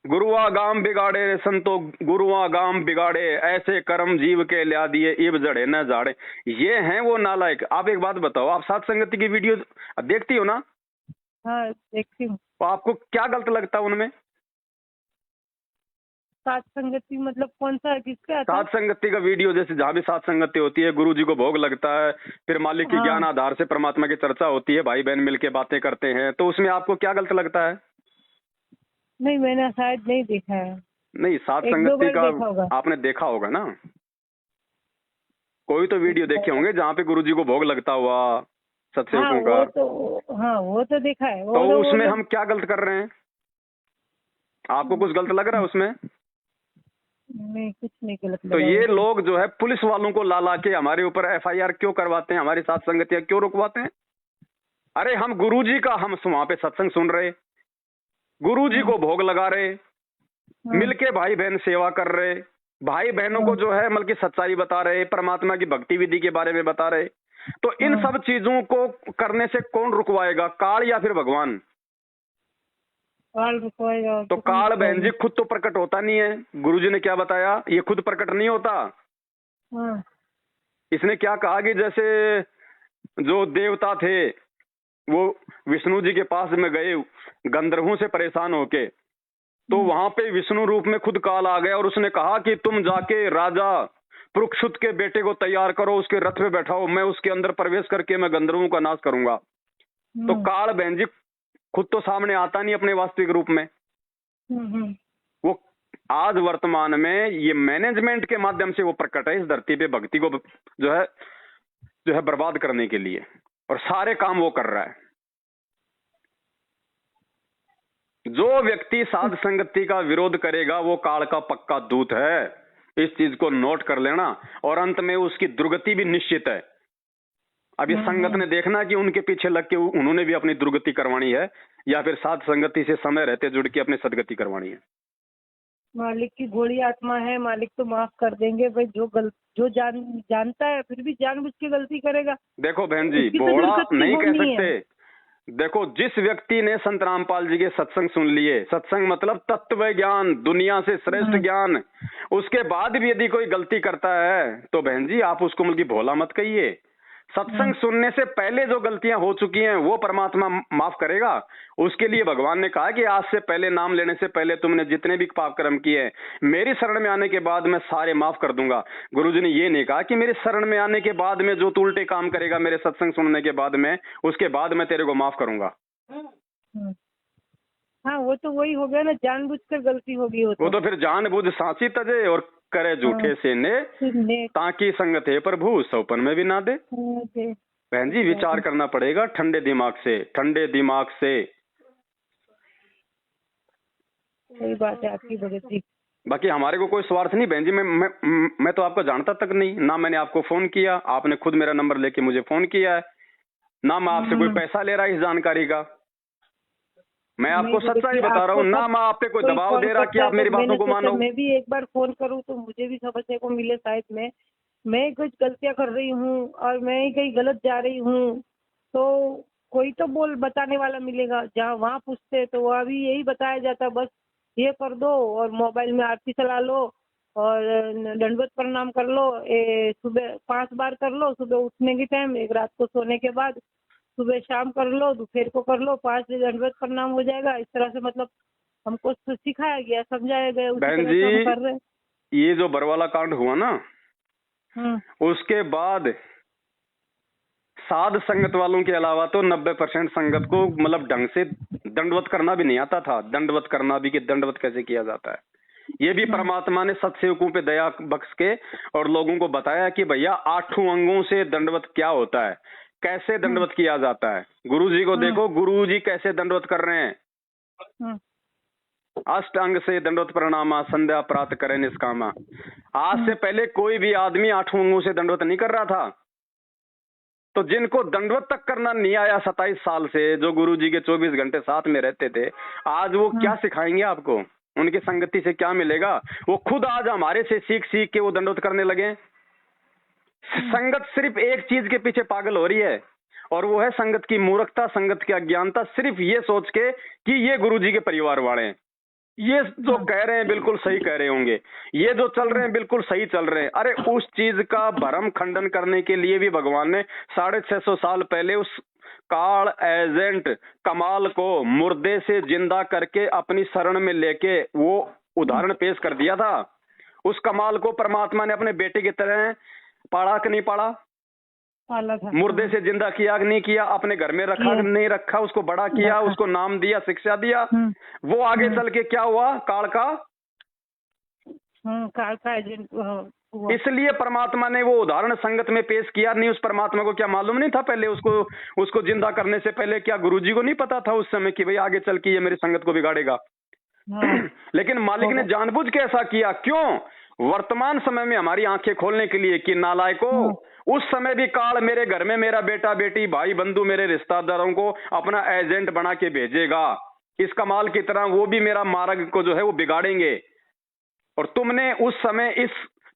गुरुआगाम बिगाड़े रे संतो, गुरुआगाम बिगाड़े, ऐसे कर्म जीव के ल्या दिए, इब जड़े न जाड़े। ये हैं वो नालायक। आप एक बात बताओ, आप सात संगति की वीडियो देखती हो ना? हाँ देखती हूँ। तो आपको क्या गलत लगता है उनमें? सात संगति मतलब कौन सा, किसका आता है? सात संगति का वीडियो, जैसे जहाँ भी सात संगति होती है, गुरु जी को भोग लगता है, फिर मालिक की ज्ञान आधार से परमात्मा की चर्चा होती है, भाई बहन मिलके बातें करते हैं, तो उसमें आपको क्या गलत लगता है? नहीं, मैंने शायद नहीं देखा है। नहीं, सात एक दो संगति बार देखा होगा। का आपने देखा होगा ना, कोई तो वीडियो देखे होंगे जहाँ पे गुरु जी को भोग लगता हुआ सत्सेवकों का। वो तो देखा है। तो उसमें हम क्या गलत कर रहे हैं? आपको कुछ गलत लग रहा है उसमें? नहीं, कुछ नहीं गलत लगा। तो ये लोग जो है पुलिस वालों को ला के हमारे ऊपर एफआईआर क्यों करवाते हैं, हमारी सात संगतियां क्यों रुकवाते हैं? अरे हम गुरुजी का, हम वहां पे सत्संग सुन रहे, गुरुजी को भोग लगा रहे, मिलके भाई बहन सेवा कर रहे, भाई बहनों को जो है मतलब की सच्चाई बता रहे, परमात्मा की भक्ति विधि के बारे में बता रहे। तो इन सब चीजों को करने से कौन रुकवाएगा, काल या फिर भगवान? काल रुकवाएगा। तो काल बहन जी खुद तो प्रकट होता नहीं है, गुरुजी ने क्या बताया, ये खुद प्रकट नहीं होता। इसने क्या कहा कि जैसे जो देवता थे वो विष्णु जी के पास में गए गंधर्वों से परेशान होके, तो वहां पे विष्णु रूप में खुद काल आ गया और उसने कहा कि तुम जाके राजा परुक्षुत के बेटे को तैयार करो, उसके रथ पे बैठाओ, मैं उसके अंदर प्रवेश करके मैं गंधर्वों का नाश करूंगा। तो काल बहन जी खुद तो सामने आता नहीं अपने वास्तविक रूप में। वो आज वर्तमान में ये मैनेजमेंट के माध्यम से वो प्रकट है इस धरती पे, भक्ति को जो है बर्बाद करने के लिए, और सारे काम वो कर रहा है। जो व्यक्ति साध संगति का विरोध करेगा वो काल का पक्का दूत है, इस चीज को नोट कर लेना, और अंत में उसकी दुर्गति भी निश्चित है। अब इस संगत ने देखना कि उनके पीछे लग के उन्होंने भी अपनी दुर्गति करवानी है या फिर साध संगति से समय रहते जुड़ के अपनी सदगति करवानी है। मालिक की घोड़ी आत्मा है, मालिक तो माफ कर देंगे भाई। जो जानता है फिर भी जानबूझ के गलती करेगा। देखो बहन जी, भोला नहीं कह सकते। देखो, जिस व्यक्ति ने संत रामपाल जी के सत्संग सुन लिए, सत्संग मतलब तत्व ज्ञान, दुनिया से श्रेष्ठ ज्ञान, उसके बाद भी यदि कोई गलती करता है तो बहन जी आप उसको मतलब भोला मत कहिए। सत्संग सुनने से पहले जो गलतियां हो चुकी हैं वो परमात्मा माफ करेगा। उसके लिए भगवान ने कहा कि आज से पहले, नाम लेने से पहले तुमने जितने भी पाप कर्म किए मेरी शरण में आने के बाद मैं सारे माफ कर दूंगा। गुरुजी ने ये नहीं कहा कि मेरे शरण में आने के बाद में जो तू उल्टे काम करेगा मेरे सत्संग सुनने के बाद में, उसके बाद मैं तेरे को माफ करूंगा। हाँ, वो तो वही हो गया ना, जानबूझकर गलती होगी। वो तो फिर जानबूझ सांची तजे और करे झूठे से ने, ताकि संगत है प्रभु सौपन में भी ना दे। बहन जी विचार करना पड़ेगा ठंडे दिमाग से, ठंडे दिमाग से। सही बात है आपकी भगत जी। बाकी हमारे को कोई स्वार्थ नहीं बहन जी। मैं तो आपको जानता तक नहीं ना, मैंने आपको फोन किया, आपने खुद मेरा नंबर लेके मुझे फोन किया है ना, मैं आपसे कोई पैसा ले रहा इस जानकारी का। मैं आपको सच्चाई बता रहा हूँ ना, मैं आप पे कोई दबाव दे रहा कि आप मेरी बातों को मानो। मैं भी एक बार फोन करूँ तो मुझे भी समझने को मिले शायद मैं कुछ गलतियां कर रही हूँ और मैं ही कहीं गलत जा रही हूँ, तो कोई तो बताने वाला मिलेगा। जहाँ वहाँ पूछते तो वहाँ भी यही बताया जाता, बस ये कर दो और मोबाइल में आरती चला लो और दंडवत प्रणाम कर लो, सुबह 5 बार कर लो, सुबह उठने के टाइम, एक रात को सोने के बाद, सुबह शाम कर लो, दोपहर को कर लो, 5 दंडवत प्रणाम हो जाएगा। इस तरह से मतलब हमको सिखाया गया, समझाया गया, उसी तरह से हम कर रहे। ये जो बरवाला कांड हुआ ना, उसके बाद साध संगत वालों के अलावा तो 90% संगत को मतलब ढंग से दंडवत करना भी नहीं आता था। दंडवत करना भी कि दंडवत कैसे किया जाता है, ये भी परमात्मा ने सत्सेवकों पे दया बख्श के और लोगों को बताया कि भैया 8 अंगों से दंडवत क्या होता है, कैसे दंडवत किया जाता है। गुरुजी को देखो, गुरुजी कैसे दंडवत कर रहे हैं। अष्टांग से दंडवत प्रणामा, संध्या प्रातः करे निष्कामा। आज से पहले कोई भी आदमी 8 अंगों से दंडवत नहीं कर रहा था। तो जिनको दंडवत तक करना नहीं आया 27 साल से, जो गुरुजी के 24 घंटे साथ में रहते थे, आज वो क्या सिखाएंगे आपको? उनकी संगति से क्या मिलेगा? वो खुद आज हमारे से सीख के वो दंडवत करने लगे। संगत सिर्फ एक चीज के पीछे पागल हो रही है, और वो है संगत की मूर्खता, संगत की अज्ञानता। सिर्फ ये सोच के कि ये गुरुजी के परिवार वाले हैं, ये जो कह रहे हैं बिल्कुल सही कह रहे होंगे, ये जो चल रहे हैं बिल्कुल सही चल रहे हैं। अरे उस चीज का भरम खंडन करने के लिए भी भगवान ने 650 साल पहले उस काल एजेंट कमाल को मुर्दे से जिंदा करके अपनी शरण में लेके वो उदाहरण पेश कर दिया था। उस कमाल को परमात्मा ने अपने बेटे की तरह पाड़ा कि नहीं पाड़ा? पाला था। मुर्दे से जिंदा किया कि नहीं किया? अपने घर में रखा कि नहीं रखा? उसको बड़ा किया, उसको नाम दिया, शिक्षा दिया। वो आगे चल के क्या हुआ? काल का एजेंट हुआ। इसलिए परमात्मा ने वो उदाहरण संगत में पेश किया। नहीं, उस परमात्मा को क्या मालूम नहीं था पहले? उसको जिंदा करने से पहले क्या गुरुजी को नहीं पता था उस समय कि भाई आगे चल के ये मेरी संगत को बिगाड़ेगा? लेकिन मालिक ने जानबूझ के ऐसा किया। क्यों? वर्तमान समय में हमारी आंखें खोलने के लिए कि नालायको, उस समय भी काल मेरे घर में मेरा बेटा बेटी भाई बंधु मेरे रिश्तेदारों को अपना एजेंट बना के भेजेगा। इस कमाल की तरह वो भी मेरा मार्ग को जो है वो बिगाड़ेंगे। और तुमने उस समय इस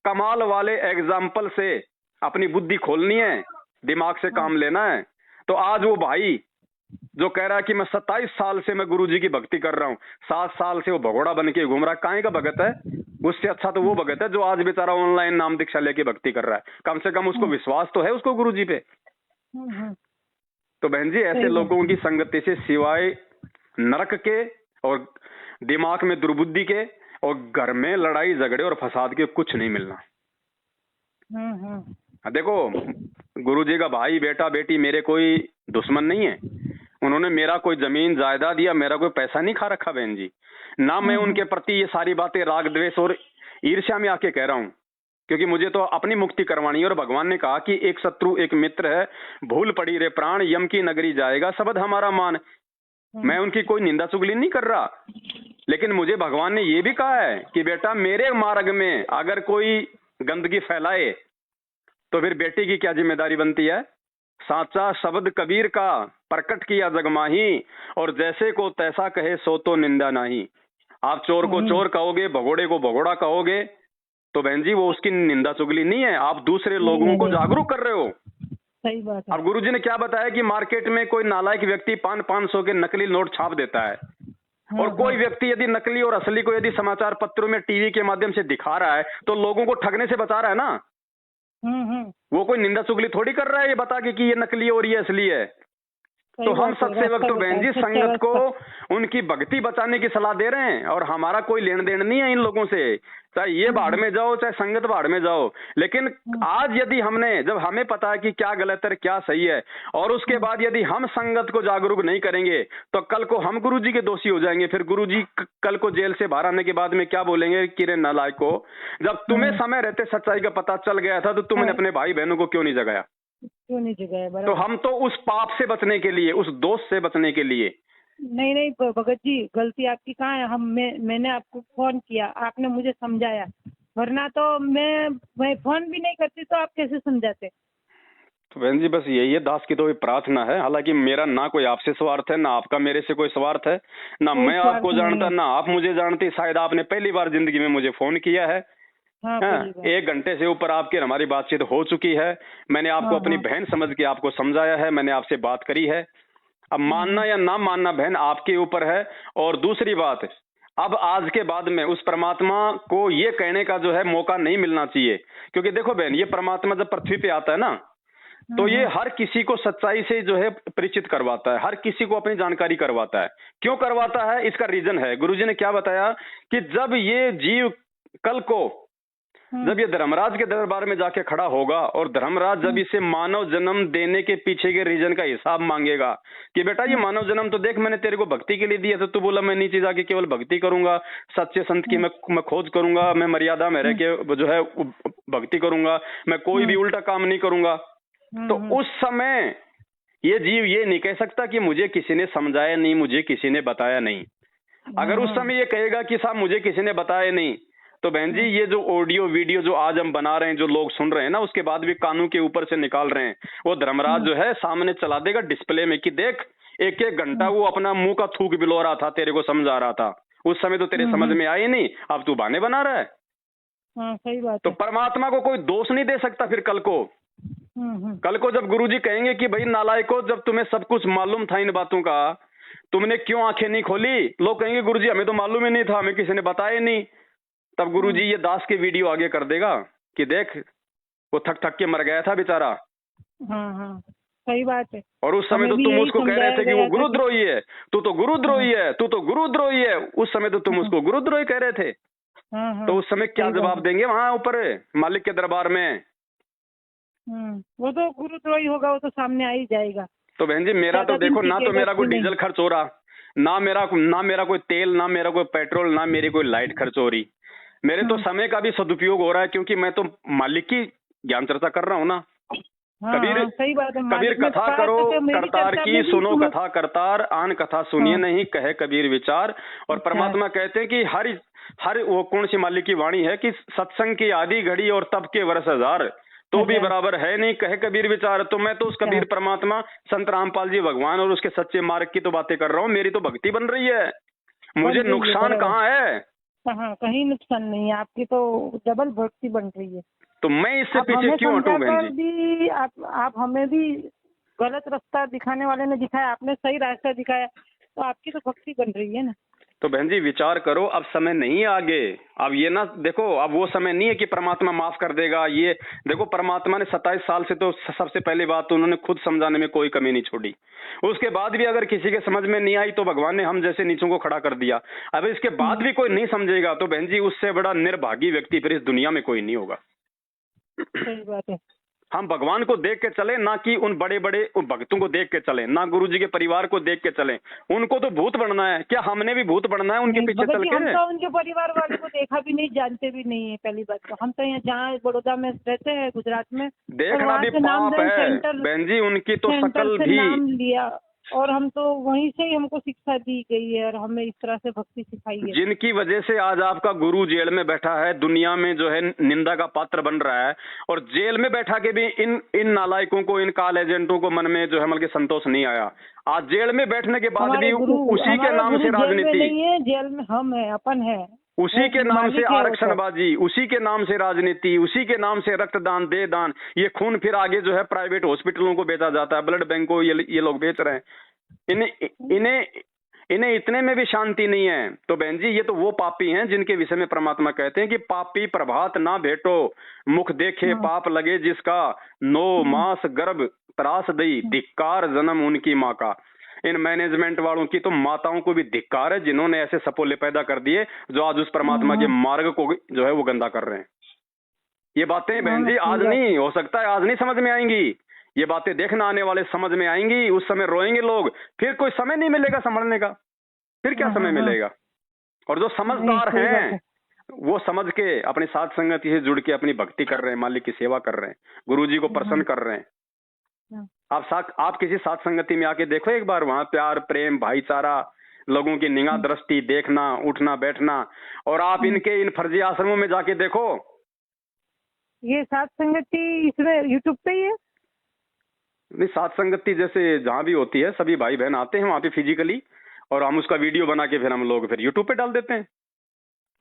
कमाल वाले एग्जाम्पल से अपनी बुद्धि खोलनी है, दिमाग से काम लेना है। तो आज वो भाई जो कह रहा है कि मैं 27 साल से मैं गुरुजी की भक्ति कर रहा हूँ, 7 साल से वो भगोड़ा बन के घूम रहा है, काहे का भगत है? उससे अच्छा तो वो भगत है जो आज बेचारा ऑनलाइन नाम दीक्षा लेके भक्ति कर रहा है। कम से कम उसको विश्वास तो है उसको गुरुजी पे। तो बहन जी, ऐसे लोगों की संगति से सिवाय नरक के और दिमाग में दुर्बुद्धि के और घर में लड़ाई झगड़े और फसाद के कुछ नहीं मिलना। देखो, गुरुजी का भाई बेटा बेटी मेरे कोई दुश्मन नहीं है। उन्होंने मेरा कोई जमीन जायदाद या मेरा कोई पैसा नहीं खा रखा बहन जी। ना मैं उनके प्रति ये सारी बातें राग द्वेष और ईर्ष्या में आके कह रहा हूँ, क्योंकि मुझे तो अपनी मुक्ति करवानी है। और भगवान ने कहा कि एक शत्रु एक मित्र है, भूल पड़ी रे प्राण, यम की नगरी जाएगा शब्द हमारा मान। मैं उनकी कोई निंदा चुगली नहीं कर रहा, लेकिन मुझे भगवान ने ये भी कहा है कि बेटा मेरे मार्ग में अगर कोई गंदगी फैलाए तो फिर बेटी की क्या जिम्मेदारी बनती है? साचा शब्द कबीर का प्रकट किया जगमाही, और जैसे को तैसा कहे सो तो निंदा नहीं। आप चोर को चोर कहोगे, भगोड़े को भगोड़ा कहोगे, तो बहन जी वो उसकी निंदा चुगली नहीं है, आप दूसरे लोगों को जागरूक कर रहे हो। सही बात है। अब गुरुजी ने क्या बताया कि मार्केट में कोई नालायक व्यक्ति 500 के नकली नोट छाप देता है, और कोई व्यक्ति यदि नकली और असली को यदि समाचार पत्रों में टीवी के माध्यम से दिखा रहा है तो लोगों को ठगने से बचा रहा है ना। वो कोई निंदा चुगली थोड़ी कर रहा है ये बता के कि ये नकली और ये असली है। तो हम सत्सेवक तो बहन जी संगत को उनकी भक्ति बचाने की सलाह दे रहे हैं, और हमारा कोई लेन देन नहीं है इन लोगों से, चाहे ये भाड़ में जाओ चाहे संगत भाड़ में जाओ। लेकिन आज यदि हमने, जब हमें पता है कि क्या गलत है क्या सही है, और उसके बाद यदि हम संगत को जागरूक नहीं करेंगे तो कल को हम गुरुजी के दोषी हो जाएंगे। फिर गुरुजी कल को जेल से बाहर आने के बाद में क्या बोलेंगे कि रे नालायक को, जब तुम्हें समय रहते सच्चाई का पता चल गया था तो तुमने अपने भाई बहनों को क्यों नहीं जगाया? क्यों नहीं जगाया? तो हम तो उस पाप से बचने के लिए, उस दोष से बचने के लिए। नहीं भगत जी, गलती आपकी कहाँ है? मैंने आपको फोन किया, आपने मुझे समझाया, वरना तो मैं फोन भी नहीं करती तो आप कैसे समझाते? तो बहन जी बस यही है, दास की तो प्रार्थना है। हालांकि मेरा ना कोई आपसे स्वार्थ है, ना आपका मेरे से कोई स्वार्थ है, ना मैं आपको जानता ना आप मुझे जानती। शायद आपने पहली बार जिंदगी में मुझे फोन किया है। हाँ, 1 घंटे से ऊपर आपकी हमारी बातचीत हो चुकी है। मैंने आपको अपनी बहन समझ के आपको समझाया है, मैंने आपसे बात करी है। अब मानना या ना मानना बहन आपके ऊपर है। और दूसरी बात, अब आज के बाद में उस परमात्मा को ये कहने का जो है मौका नहीं मिलना चाहिए। क्योंकि देखो बहन, ये परमात्मा जब पृथ्वी पे आता है ना, तो ये हर किसी को सच्चाई से जो है परिचित करवाता है, हर किसी को अपनी जानकारी करवाता है। क्यों करवाता है? इसका रीजन है। गुरुजी ने क्या बताया कि जब ये जीव कल को, जब ये धर्मराज के दरबार में जाके खड़ा होगा और धर्मराज जब इसे मानव जन्म देने के पीछे के रीजन का हिसाब मांगेगा कि बेटा ये मानव जन्म तो देख मैंने तेरे को भक्ति के लिए दिया था, तो बोला मैं नीचे जाके केवल भक्ति करूंगा, सच्चे संत की मैं खोज करूंगा, मैं मर्यादा में रह के जो है भक्ति करूंगा, मैं कोई भी उल्टा काम नहीं करूंगा। तो उस समय ये जीव ये नहीं कह सकता कि मुझे किसी ने समझाया नहीं, मुझे किसी ने बताया नहीं। अगर उस समय ये कहेगा कि साहब मुझे किसी ने बताया नहीं, तो बहन जी ये जो ऑडियो वीडियो जो आज हम बना रहे हैं, जो लोग सुन रहे हैं ना, उसके बाद भी कानों के ऊपर से निकाल रहे हैं, वो धर्मराज जो है सामने चला देगा डिस्प्ले में कि देख 1-1 घंटा वो अपना मुंह का थूक बिलो रहा था, तेरे को समझा रहा था, उस समय तो तेरे समझ में आई नहीं, अब तू बहाने बना रहा है। सही बात तो परमात्मा को कोई दोष नहीं दे सकता। फिर कल को जब गुरुजी कहेंगे कि भाई नालायको, जब तुम्हें सब कुछ मालूम था इन बातों का, तुमने क्यों आंखें नहीं खोली? लोग कहेंगे गुरुजी हमें तो मालूम ही नहीं था, हमें किसी ने बताया नहीं। तब गुरुजी ये दास के वीडियो आगे कर देगा कि देख वो थक थक के मर गया था बेचारा। हाँ, सही बात है। और उस समय तो तुम उसको कह रहे थे कि वो गुरुद्रोही है, तू तो गुरुद्रोही है, तू तो गुरुद्रोही है। उस समय तो तुम उसको गुरुद्रोही कह रहे थे। तो उस समय क्या जवाब देंगे वहां ऊपर मालिक के दरबार में? वो तो गुरुद्रोही होगा, वो तो सामने आ ही जाएगा। तो बहन जी मेरा तो देखो, ना तो मेरा कोई डीजल खर्च हो रहा, ना मेरा कोई तेल, ना मेरा कोई पेट्रोल, ना मेरी कोई लाइट खर्च हो रही। मेरे तो समय का भी सदुपयोग हो रहा है, क्योंकि मैं तो मालिक की ज्ञान चर्चा कर रहा हूँ ना। कबीर सही बात है। कबीर कथा करो करतार की, सुनो कथा करतार, आन कथा सुनिए नहीं, कहे कबीर विचार। और परमात्मा कहते हैं कि हर वो कौन सी मालिक की वाणी है कि सत्संग की आधी घड़ी और तब के वर्ष हजार तो भी बराबर है नहीं, कहे कबीर विचार। तो मैं तो उस कबीर परमात्मा संत रामपाल जी भगवान और उसके सच्चे मार्ग की तो बातें कर रहा हूँ। मेरी तो भक्ति बन रही है, मुझे नुकसान कहाँ है? कहीं नुकसान नहीं है, आपकी तो डबल भक्ति बन रही है। तो मैं इससे पीछे क्यों हटूं बहन जी? आप हमें भी गलत रास्ता दिखाने वाले ने दिखाया, आपने सही रास्ता दिखाया, तो आपकी तो भक्ति बन रही है ना। तो बहन जी विचार करो, अब समय नहीं है आगे। अब ये ना देखो, अब वो समय नहीं है कि परमात्मा माफ कर देगा। ये देखो, परमात्मा ने 27 साल से तो सबसे पहली बात तो उन्होंने खुद समझाने में कोई कमी नहीं छोड़ी। उसके बाद भी अगर किसी के समझ में नहीं आई तो भगवान ने हम जैसे नीचों को खड़ा कर दिया। अब इसके बाद भी कोई नहीं समझेगा तो बहन जी उससे बड़ा निर्भागी व्यक्ति फिर इस दुनिया में कोई नहीं होगा। सही बात है। हम भगवान को देख के चले, ना कि उन बड़े बड़े भक्तों को देख के चले, ना गुरुजी के परिवार को देख के चले। उनको तो भूत बनना है, क्या हमने भी भूत बनना है उनके पीछे चल के? हम तो उनके परिवार वाले को देखा भी नहीं, जानते भी नहीं है। पहली बात तो हम तो यहाँ जहाँ बड़ौदा में रहते हैं, गुजरात में, देखना भी पाप है बहन जी। उनकी तो शकल भी नाम लिया और हम तो वहीं से ही हमको शिक्षा दी गई है और हमें इस तरह से भक्ति सिखाई है, जिनकी वजह से आज आपका गुरु जेल में बैठा है, दुनिया में जो है निंदा का पात्र बन रहा है। और जेल में बैठा के भी इन नालायकों को, इन काल एजेंटों को मन में जो है मतलब संतोष नहीं आया। आज जेल में बैठने के बाद भी उसी के नाम से राजनीति नहीं है, जेल में हम है, अपन है, उसी के नाम से आरक्षणबाजी, उसी के नाम से राजनीति, उसी के नाम से रक्तदान, दे दान। ये खून फिर आगे जो है प्राइवेट हॉस्पिटलों को बेचा जाता है, ब्लड बैंक को ये लोग बेच रहे हैं। इन्हें इतने में भी शांति नहीं है। तो बहन जी ये तो वो पापी हैं जिनके विषय में परमात्मा कहते हैं कि पापी प्रभात ना भेटो, मुख देखे पाप लगे जिसका, 9 मास गर्भ त्रास दई, धिक्कार जन्म उनकी माँ का। इन मैनेजमेंट वालों की तो माताओं को भी धिक्कार है जिन्होंने ऐसे सपोले पैदा कर दिए जो आज उस परमात्मा के मार्ग को जो है वो गंदा कर रहे हैं। ये बातें बहन जी आज नहीं हो सकता है, आज नहीं समझ में आएंगी। ये बातें देखना आने वाले समझ में आएंगी, उस समय रोएंगे लोग, फिर कोई समय नहीं मिलेगा संभलने का, फिर क्या समय मिलेगा? और जो समझदार हैं वो समझ के अपनी साथ संगति से जुड़ के अपनी भक्ति कर रहे हैं, मालिक की सेवा कर रहे हैं, गुरुजी को प्रसन्न कर रहे हैं। आप किसी साथ संगति में आके देखो एक बार, वहां प्यार, प्रेम, भाईचारा, लोगों की निगाह दृष्टि, देखना, उठना, बैठना। और आप इन फर्जी आश्रमों में जाके देखो। ये साथ संगति इसमें यूट्यूब पे ही है? नहीं, साथ संगति जैसे जहाँ भी होती है सभी भाई बहन आते हैं वहाँ पे फिजिकली, और हम उसका वीडियो बना के फिर हम लोग फिर यूट्यूब पे डाल देते हैं।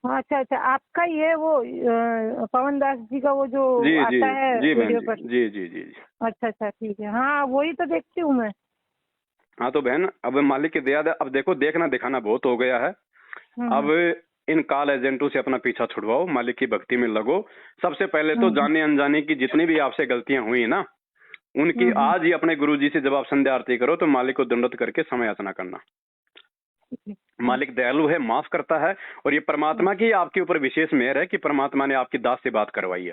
अच्छा, आपका ये वो पवन दास जी का वो जो आता है वीडियो पर? जी। अच्छा ठीक है, हाँ वही तो देखती हूँ मैं। हाँ तो बहन अब मालिक की दया, अब देखो देखना दिखाना बहुत हो गया है। अब इन काल एजेंटों से अपना पीछा छुड़वाओ, मालिक की भक्ति में लगो। सबसे पहले तो जाने अनजाने की जितनी भी आपसे गलतियां हुई ना, उनकी आज ही अपने गुरुजी से जब आप संध्या आरती करो तो मालिक को दंडवत करके समय याचना करना। मालिक दयालु है, माफ करता है। और ये परमात्मा की आपके ऊपर विशेष मेहर है कि परमात्मा ने आपकी दास से बात करवाई है।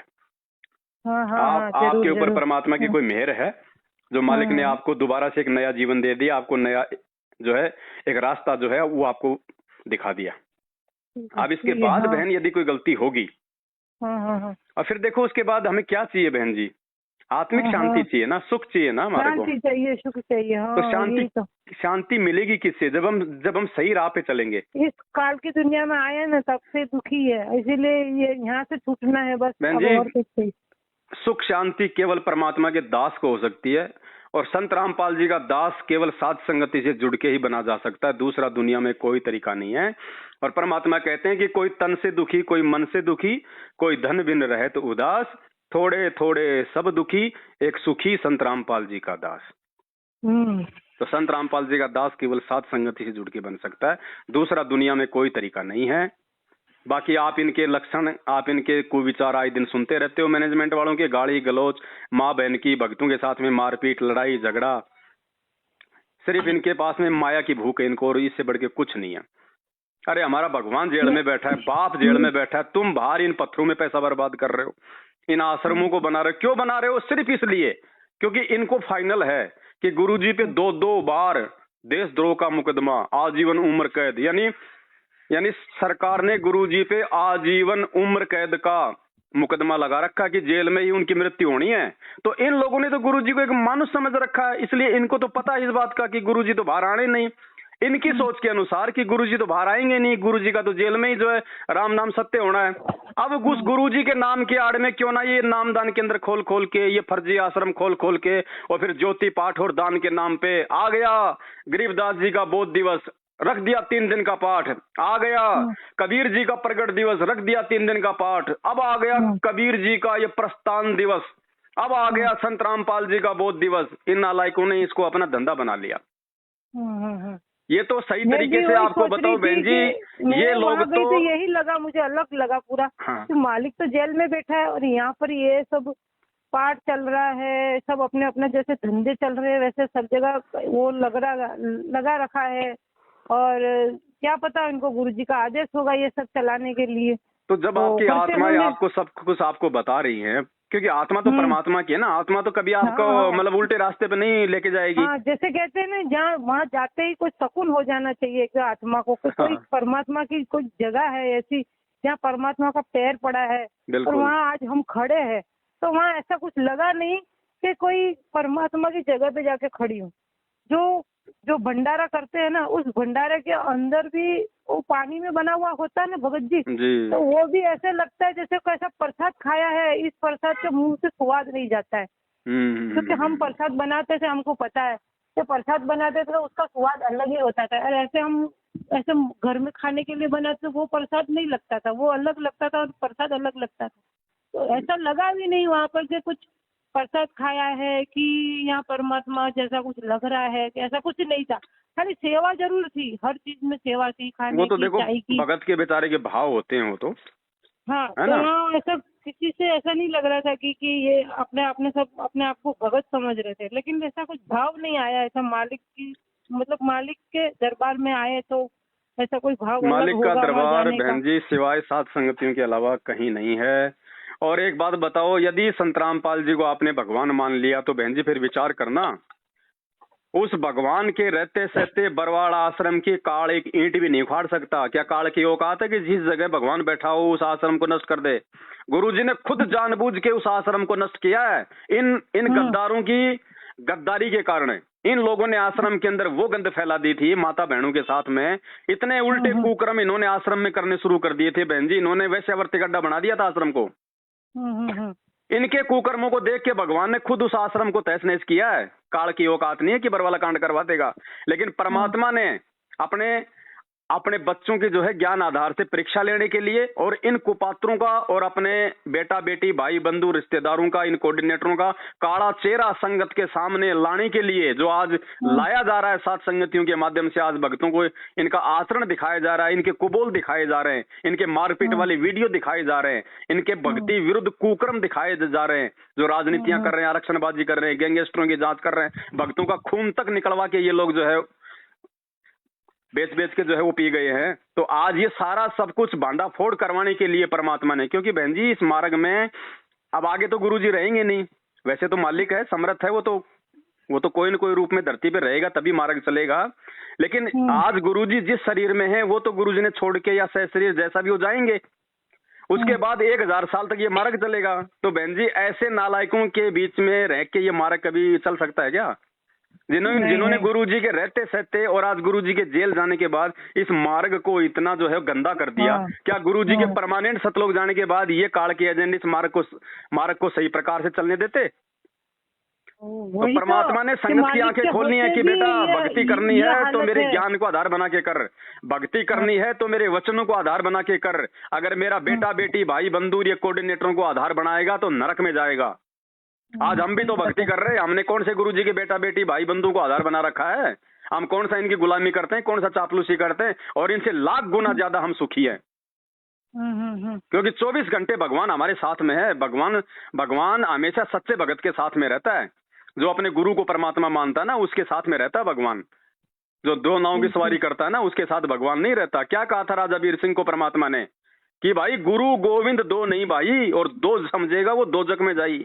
आपके ऊपर परमात्मा की कोई मेहर है जो मालिक ने आपको दोबारा से एक नया जीवन दे दिया, आपको नया जो है एक रास्ता जो है वो आपको दिखा दिया। अब इसके बाद बहन यदि कोई गलती होगी और फिर देखो उसके बाद हमें क्या चाहिए बहन जी? आत्मिक शांति चाहिए ना, सुख चाहिए ना हमारे को। शांति चाहिए, सुख चाहिए। तो शांति मिलेगी किससे? जब हम सही राह पे चलेंगे। इस काल की दुनिया में आए ना तब से दुखी है, इसीलिए ये यहाँ से छूटना है बस। बहन जी सुख शांति केवल परमात्मा के दास को हो सकती है, और संत रामपाल जी का दास केवल साध संगति से जुड़ के ही बना जा सकता है। दूसरा दुनिया में कोई तरीका नहीं है। और परमात्मा कहते हैं कि कोई तन से दुखी, कोई मन से दुखी, कोई धन बिन रहे तो उदास, थोड़े थोड़े सब दुखी, एक सुखी संत रामपाल जी का दास। तो संत रामपाल जी का दास केवल सात संगति से जुड़ के बन सकता है, दूसरा दुनिया में कोई तरीका नहीं है। बाकी आप इनके लक्षण, आप इनके कुविचार आए दिन सुनते रहते हो मैनेजमेंट वालों के, गाली गलौज, माँ बहन की, भक्तों के साथ में मारपीट, लड़ाई झगड़ा, सिर्फ इनके पास में माया की भूख है इनको, और इससे बढ़ के कुछ नहीं है। अरे हमारा भगवान जेल में बैठा है, बाप जेल में बैठा है, तुम बाहर इन पत्थरों में पैसा बर्बाद कर रहे हो, इन आश्रमों को बना रहे हो। क्यों बना रहे हो? सिर्फ इसलिए क्योंकि इनको फाइनल है कि गुरुजी पे 2-2 बार देशद्रोह का मुकदमा, आजीवन उम्र कैद, यानी सरकार ने गुरुजी पे आजीवन उम्र कैद का मुकदमा लगा रखा कि जेल में ही उनकी मृत्यु होनी है। तो इन लोगों ने तो गुरुजी को एक मानुष समझ रखा है, इसलिए इनको तो पता है इस बात का कि गुरुजी तो बाहर आने नहीं। इनकी सोच के अनुसार कि गुरुजी तो बाहर आएंगे नहीं, गुरुजी का तो जेल में ही जो है राम नाम सत्य होना है। अब उस गुरुजी के नाम के आड़ में क्यों ना ये नामदान केंद्र खोल खोल के, ये फर्जी आश्रम खोल खोल के, और फिर ज्योति पाठ और दान के नाम पे आ गया गरीबदास जी का बोध दिवस, रख दिया 3 दिन का पाठ, आ गया कबीर जी का प्रगट दिवस, रख दिया 3 दिन का पाठ, अब आ गया कबीर जी का ये प्रस्थान दिवस, अब आ गया संत रामपाल जी का बोध दिवस। इन नालायकों ने इसको अपना धंधा बना लिया। ये तो सही तरीके से आपको बताओ बहन जी, ये लोग तो यही लगा, मुझे अलग लगा पूरा। हाँ। तो मालिक तो जेल में बैठा है और यहाँ पर ये सब पाठ चल रहा है, सब अपने अपने जैसे धंधे चल रहे हैं वैसे सब जगह वो लगा रखा है। और क्या पता इनको गुरुजी का आदेश होगा ये सब चलाने के लिए। तो जब आपकी आत्माएं आपको सब कुछ आपको बता रही हैं, क्योंकि आत्मा तो परमात्मा की है ना, आत्मा तो कभी आपको मतलब उल्टे रास्ते पे नहीं लेके जाएगी। हाँ, जैसे कहते हैं ना, जहाँ वहाँ जाते ही कुछ सुकून हो जाना चाहिए कि आत्मा को, कोई परमात्मा की कोई जगह है ऐसी जहाँ परमात्मा का पैर पड़ा है, और वहाँ आज हम खड़े हैं। तो वहाँ ऐसा कुछ लगा नहीं कि कोई परमात्मा की जगह पे जाके खड़ी हूँ। जो भंडारा करते हैं ना, उस भंडारे के अंदर भी वो पानी में बना हुआ होता है ना भगत जी, तो वो भी ऐसे लगता है जैसे कैसा प्रसाद खाया है, इस प्रसाद के मुंह से स्वाद नहीं जाता है। क्योंकि हम प्रसाद बनाते थे, हमको पता है कि प्रसाद बनाते थे तो उसका स्वाद अलग ही होता था। और ऐसे घर में खाने के लिए बनाते वो प्रसाद नहीं लगता था, वो अलग लगता था और प्रसाद अलग लगता था। तो ऐसा लगा भी नहीं वहाँ पर कि कुछ प्रसाद खाया है कि यहाँ परमात्मा जैसा कुछ लग रहा है, कि ऐसा कुछ नहीं था। खाली सेवा जरूर थी, हर चीज में सेवा थी, खाने वो तो की, देखो चाय की। भगत के बेचारे के भाव होते हैं वो तो। हाँ, तो हाँ, ऐसा किसी से ऐसा नहीं लग रहा था कि ये अपने आप को भगत समझ रहे थे, लेकिन ऐसा कुछ भाव नहीं आया। ऐसा मालिक के दरबार में आए तो ऐसा कोई भाव मालिक का दरबार बहन जी सिवाय सात संगतियों के अलावा कहीं नहीं है। और एक बात बताओ, यदि संत रामपाल जी को आपने भगवान मान लिया तो बहन जी फिर विचार करना, उस भगवान के रहते सहते बरवाड़ा आश्रम की काल एक ईंट भी नहीं उखाड़ सकता। क्या काल की औकात है कि जिस जगह भगवान बैठा हो उस आश्रम को नष्ट कर दे? गुरुजी ने खुद जानबूझ के उस आश्रम को नष्ट किया है। इन गद्दारों की गद्दारी के कारण इन लोगों ने आश्रम के अंदर वो गंद फैला दी थी माता बहनों के साथ में। इतने उल्टे कुक्रम इन्होंने आश्रम में करने शुरू कर दिए थे बहन जी, इन्होंने वैश्यावर्ती गड्ढा बना दिया था आश्रम को। इनके कुकर्मों को देख के भगवान ने खुद उस आश्रम को तहस नहस किया है। काल की औकात नहीं है कि बरवाला कांड करवा देगा, लेकिन परमात्मा ने अपने बच्चों की जो है ज्ञान आधार से परीक्षा लेने के लिए और इन कुपात्रों का और अपने बेटा बेटी भाई बंधु रिश्तेदारों का, इन कोऑर्डिनेटरों का काला चेहरा संगत के सामने लाने के लिए जो आज लाया जा रहा है, सात संगतियों के माध्यम से आज भक्तों को इनका आचरण दिखाया जा रहा है, इनके कुबोल दिखाए जा रहे हैं, इनके मारपीट वाली वीडियो दिखाए जा रहे हैं, इनके भक्ति विरुद्ध कुकर्म दिखाए जा रहे हैं, जो राजनीतियां कर रहे हैं, आरक्षणबाजी कर रहे हैं, गैंगस्टरों की जांच कर रहे हैं, भक्तों का खून तक निकलवा के ये लोग जो है बेच के जो है वो पी गए हैं। तो आज ये सारा सब कुछ भांडाफोड़ करवाने के लिए परमात्मा ने, क्योंकि बहन जी इस मार्ग में अब आगे तो गुरुजी रहेंगे नहीं। वैसे तो मालिक है, समर्थ है, वो तो कोई न कोई रूप में धरती पे रहेगा तभी मार्ग चलेगा। लेकिन आज गुरुजी जिस शरीर में है वो तो गुरुजी ने छोड़ के या सह शरीर जैसा भी हो जाएंगे, उसके बाद 1000 साल तक ये मार्ग चलेगा। तो बहन जी ऐसे नालायकों के बीच में रह के ये मार्ग कभी चल सकता है क्या? जिन्होंने गुरुजी के रहते सहते और आज गुरुजी के जेल जाने के बाद इस मार्ग को इतना जो है गंदा कर दिया। क्या गुरुजी के परमानेंट सतलोक जाने के बाद ये काल के एजेंडे इस मार्ग को सही प्रकार से चलने देते? तो परमात्मा ने संगत की आंखें खोलनी है कि बेटा भक्ति करनी है तो मेरे ज्ञान को आधार बना के कर, भक्ति करनी है तो मेरे वचनों को आधार बना के कर। अगर मेरा बेटा बेटी भाई बंधु ये कोऑर्डिनेटरों को आधार बनाएगा तो नरक में जाएगा। आज हम भी तो भक्ति कर रहे हैं। हमने कौन से गुरु जी के बेटा बेटी भाई बंधु को आधार बना रखा है? हम कौन सा इनकी गुलामी करते हैं, कौन सा चापलूसी करते हैं? और इनसे लाख गुना ज्यादा हम सुखी हैं, क्योंकि 24 घंटे भगवान हमारे साथ में है। भगवान हमेशा सच्चे भगत के साथ में रहता है। जो अपने गुरु को परमात्मा मानता है ना, उसके साथ में रहता है भगवान। जो दो नाव की सवारी करता है ना, उसके साथ भगवान नहीं रहता। क्या कहा था राजा वीर सिंह को परमात्मा ने कि भाई गुरु गोविंद दो नहीं भाई, और दो समझेगा वो दोजक में जाई,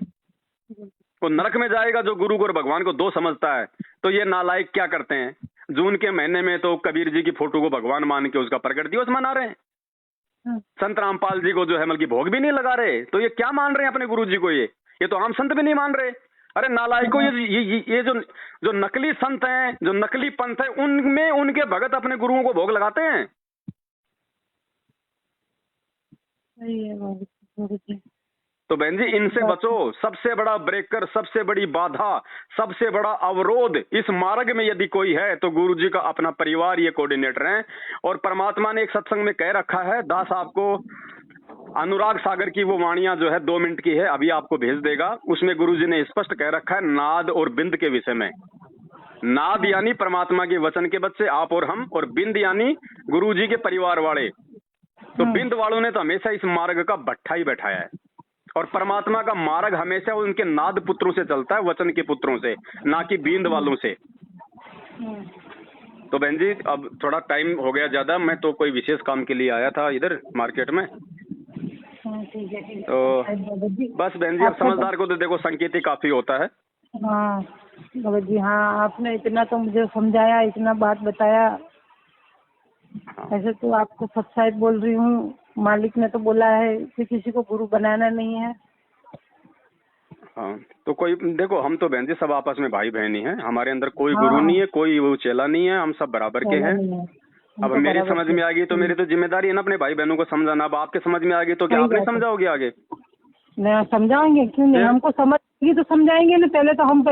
वो नरक में जाएगा जो गुरु को और भगवान को दो समझता है। तो ये नालायक क्या करते हैं, जून के महीने में तो कबीर जी की फोटो को भगवान मान के उसका प्रकट दिवस मना रहे हैं। संत रामपाल जी को जो है मतलब भोग भी नहीं लगा रहे। तो ये क्या मान रहे हैं अपने गुरु जी को? ये तो आम संत भी नहीं मान रहे। अरे नालायकों, ये जो नकली संत हैं, जो नकली पंथ है, उनमें उनके भगत अपने गुरुओं को भोग लगाते हैं। तो बहन जी इनसे बचो। सबसे बड़ा ब्रेकर, सबसे बड़ी बाधा, सबसे बड़ा अवरोध इस मार्ग में यदि कोई है तो गुरु जी का अपना परिवार ये कोऑर्डिनेटर हैं। और परमात्मा ने एक सत्संग में कह रखा है, दास आपको अनुराग सागर की वो वाणियां जो है 2 मिनट की है, अभी आपको भेज देगा। उसमें गुरु जी ने स्पष्ट कह रखा है नाद और बिंद के विषय में। नाद यानी परमात्मा के वचन के बच्चे आप और हम, और बिंद यानी गुरु जी के परिवार वाले। तो बिंद वालों ने तो हमेशा इस मार्ग का भट्ठा ही बैठाया है, और परमात्मा का मार्ग हमेशा उनके नाद पुत्रों से चलता है, वचन के पुत्रों से, ना कि बींद वालों से। तो बहन जी अब थोड़ा टाइम हो गया ज्यादा, मैं तो कोई विशेष काम के लिए आया था इधर मार्केट में। तो बस बहन जी अब समझदार को तो देखो संकेत ही काफी होता है। हाँ भगत जी, हाँ आपने इतना तो मुझे समझाया, इतना बात बताया। ऐसे तो आपको सच्चाई बोल रही हूँ, मालिक ने तो बोला है कि किसी को गुरु बनाना नहीं है। हाँ तो कोई देखो, हम तो बहन जी सब आपस में भाई बहन ही हैं। हमारे अंदर कोई गुरु नहीं है, कोई वो चेला नहीं है, हम सब बराबर के हैं। अब मेरी समझ में आ गई तो मेरी तो जिम्मेदारी है ना अपने भाई बहनों को समझाना। अब आपके समझ में आ गई तो क्या आप नहीं समझाओगे आगे? नहीं समझाएंगे, क्यों नहीं, हमको समझ तो समझाएंगे ना। पहले तो हम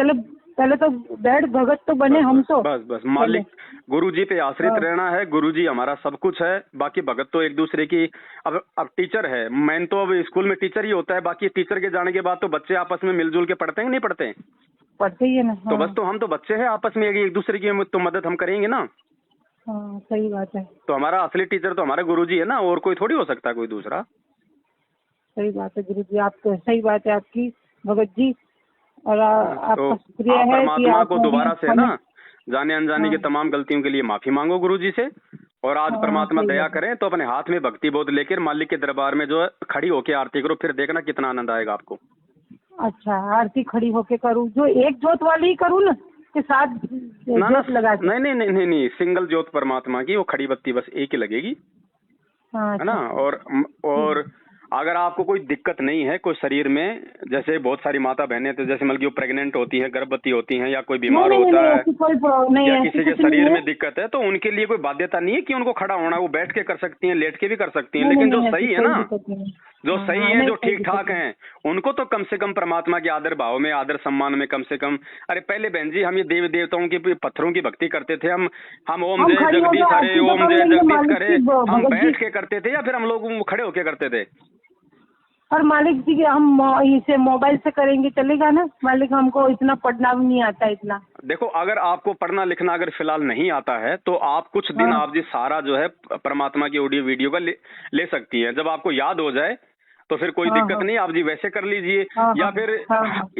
पहले तो बैठ भगत तो बने हम तो। बस मालिक गुरु जी पे आश्रित रहना है। गुरु जी हमारा सब कुछ है, बाकी भगत तो एक दूसरे की। अब टीचर है, मैं तो अब स्कूल में टीचर ही होता है, बाकी टीचर के जाने के बाद तो बच्चे आपस में मिलजुल के पढ़ते हैं नहीं पढ़ते? पढ़ते ही है ना। तो बस तो हम तो बच्चे हैं आपस में, एक दूसरे की तो मदद हम करेंगे ना। हाँ सही बात है। तो हमारा असली टीचर तो हमारा गुरु जी है ना, और कोई थोड़ी हो सकता है कोई दूसरा। सही बात है गुरु जी, आप तो सही बात है आपकी भगत जी। और आपका शुक्रिया है कि परमात्मा को दोबारा से ना जाने अनजाने की तमाम गलतियों के लिए माफी मांगो गुरु जी से। और आज परमात्मा दया करें तो अपने हाथ में भक्ति बोध लेकर मालिक के दरबार में जो है खड़ी होके आरती करो, फिर देखना कितना आनंद आएगा आपको। अच्छा आरती खड़ी होके करूँ? जो एक जोत वाली ही करूँ ना के साथ जोत लगा? नहीं, सिंगल जोत परमात्मा की, वो खड़ी बत्ती बस एक ही लगेगी, है ना। और अगर आपको कोई दिक्कत नहीं है कोई शरीर में, जैसे बहुत सारी माता बहनें तो जैसे मतलब प्रेग्नेंट होती हैं, गर्भवती होती हैं, या कोई बीमार होता है, या किसी के शरीर में दिक्कत है, तो उनके लिए कोई बाध्यता नहीं है कि उनको खड़ा होना। वो बैठ के कर सकती हैं, लेट के भी कर सकती हैं। लेकिन जो सही है ना, जो सही है, जो ठीक ठाक हैं, उनको तो कम से कम परमात्मा के आदर भाव में, आदर सम्मान में कम से कम। अरे पहले बहन जी हम ये देवी देवताओं की पत्थरों की भक्ति करते थे। हम ओम जय जगदीश हरे, ओम जय जगदीश करे, हम बैठ के करते थे या फिर हम लोग खड़े होके करते थे? और मालिक जी हम इसे मोबाइल से करेंगे चलेगा ना? मालिक हमको इतना पढ़ना भी नहीं आता इतना। देखो अगर आपको पढ़ना लिखना अगर फिलहाल नहीं आता है तो आप कुछ दिन आप जी सारा जो है परमात्मा की ऑडियो वीडियो का ले सकती हैं। जब आपको याद हो जाए तो फिर कोई दिक्कत नहीं, आप जी वैसे कर लीजिए।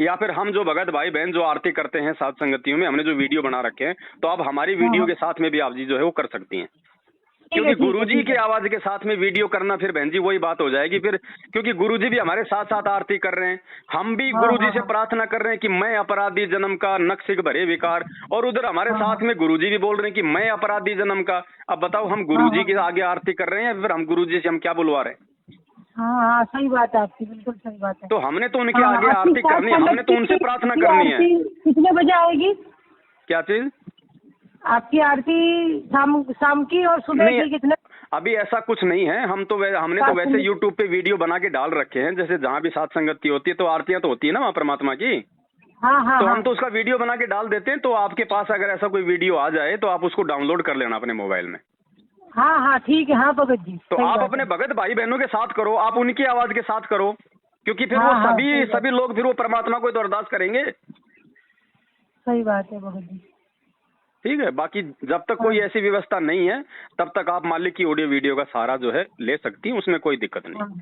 या फिर हम जो भगत भाई बहन जो आरती करते हैं साथ संगतियों में, हमने जो वीडियो बना रखे हैं, तो आप हमारी वीडियो के साथ में भी आप जी जो है वो कर सकती हैं। क्योंकि गुरुजी की आवाज के साथ में वीडियो करना फिर बहन जी वही बात हो जाएगी फिर, क्योंकि गुरुजी भी हमारे साथ साथ आरती कर रहे हैं, हम भी गुरुजी से प्रार्थना कर रहे हैं कि मैं अपराधी जन्म का नक्सिक भरे विकार, और उधर हमारे साथ में गुरुजी भी बोल रहे हैं कि मैं अपराधी जन्म का। अब बताओ हम गुरुजी के आगे आरती कर रहे हैं, फिर हम गुरुजी से हम क्या बुलवा रहे हैं? हाँ सही बात है आपकी, बिल्कुल सही बात है। तो हमने तो उनके आगे आरती करनी है, हमने तो उनसे प्रार्थना करनी है। कितने बजे आएगी? क्या चीज? आपकी आरती शाम की और सुबह की कितने? अभी ऐसा कुछ नहीं है, हमने तो वैसे YouTube पे वीडियो बना के डाल रखे हैं। जैसे जहाँ भी साथ संगति होती है तो आरतियां तो होती है ना वहाँ परमात्मा की। तो हम तो उसका वीडियो बना के डाल देते हैं। तो आपके पास अगर ऐसा कोई वीडियो आ जाए तो आप उसको डाउनलोड कर लेना अपने मोबाइल में। हाँ ठीक है। हाँ भगत जी, तो आप अपने भगत भाई बहनों के साथ करो, आप उनकी आवाज के साथ करो। क्योंकि फिर हाँ, वो हाँ, सभी सही बात। सभी लोग फिर वो परमात्मा को तो अरदास करेंगे। सही बात है बहुत जी। ठीक है, बाकी जब तक हाँ, कोई ऐसी व्यवस्था नहीं है तब तक आप मालिक की ऑडियो वीडियो का सहारा जो है ले सकती हैं, उसमें कोई दिक्कत नहीं। हाँ,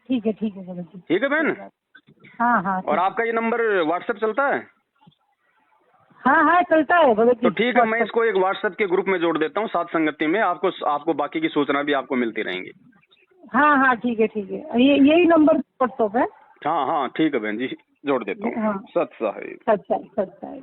ठीक है भगत जी। ठीक है बहन। कोई बात। हाँ, हाँ, और ठीक है। आपका ये नंबर व्हाट्सएप चलता है? हाँ, हाँ, चलता है भगत जी। तो ठीक है, मैं इसको एक व्हाट्सएप के ग्रुप में जोड़ देता हूँ, साथ संगति में आपको बाकी की सूचना भी आपको मिलती रहेंगी। हाँ, हाँ, ठीक है यही नंबर व्हाट्सएप है। हाँ हाँ ठीक है बहन जी, जोड़ देता हूँ। हाँ, सत साहिब। सच्चाई।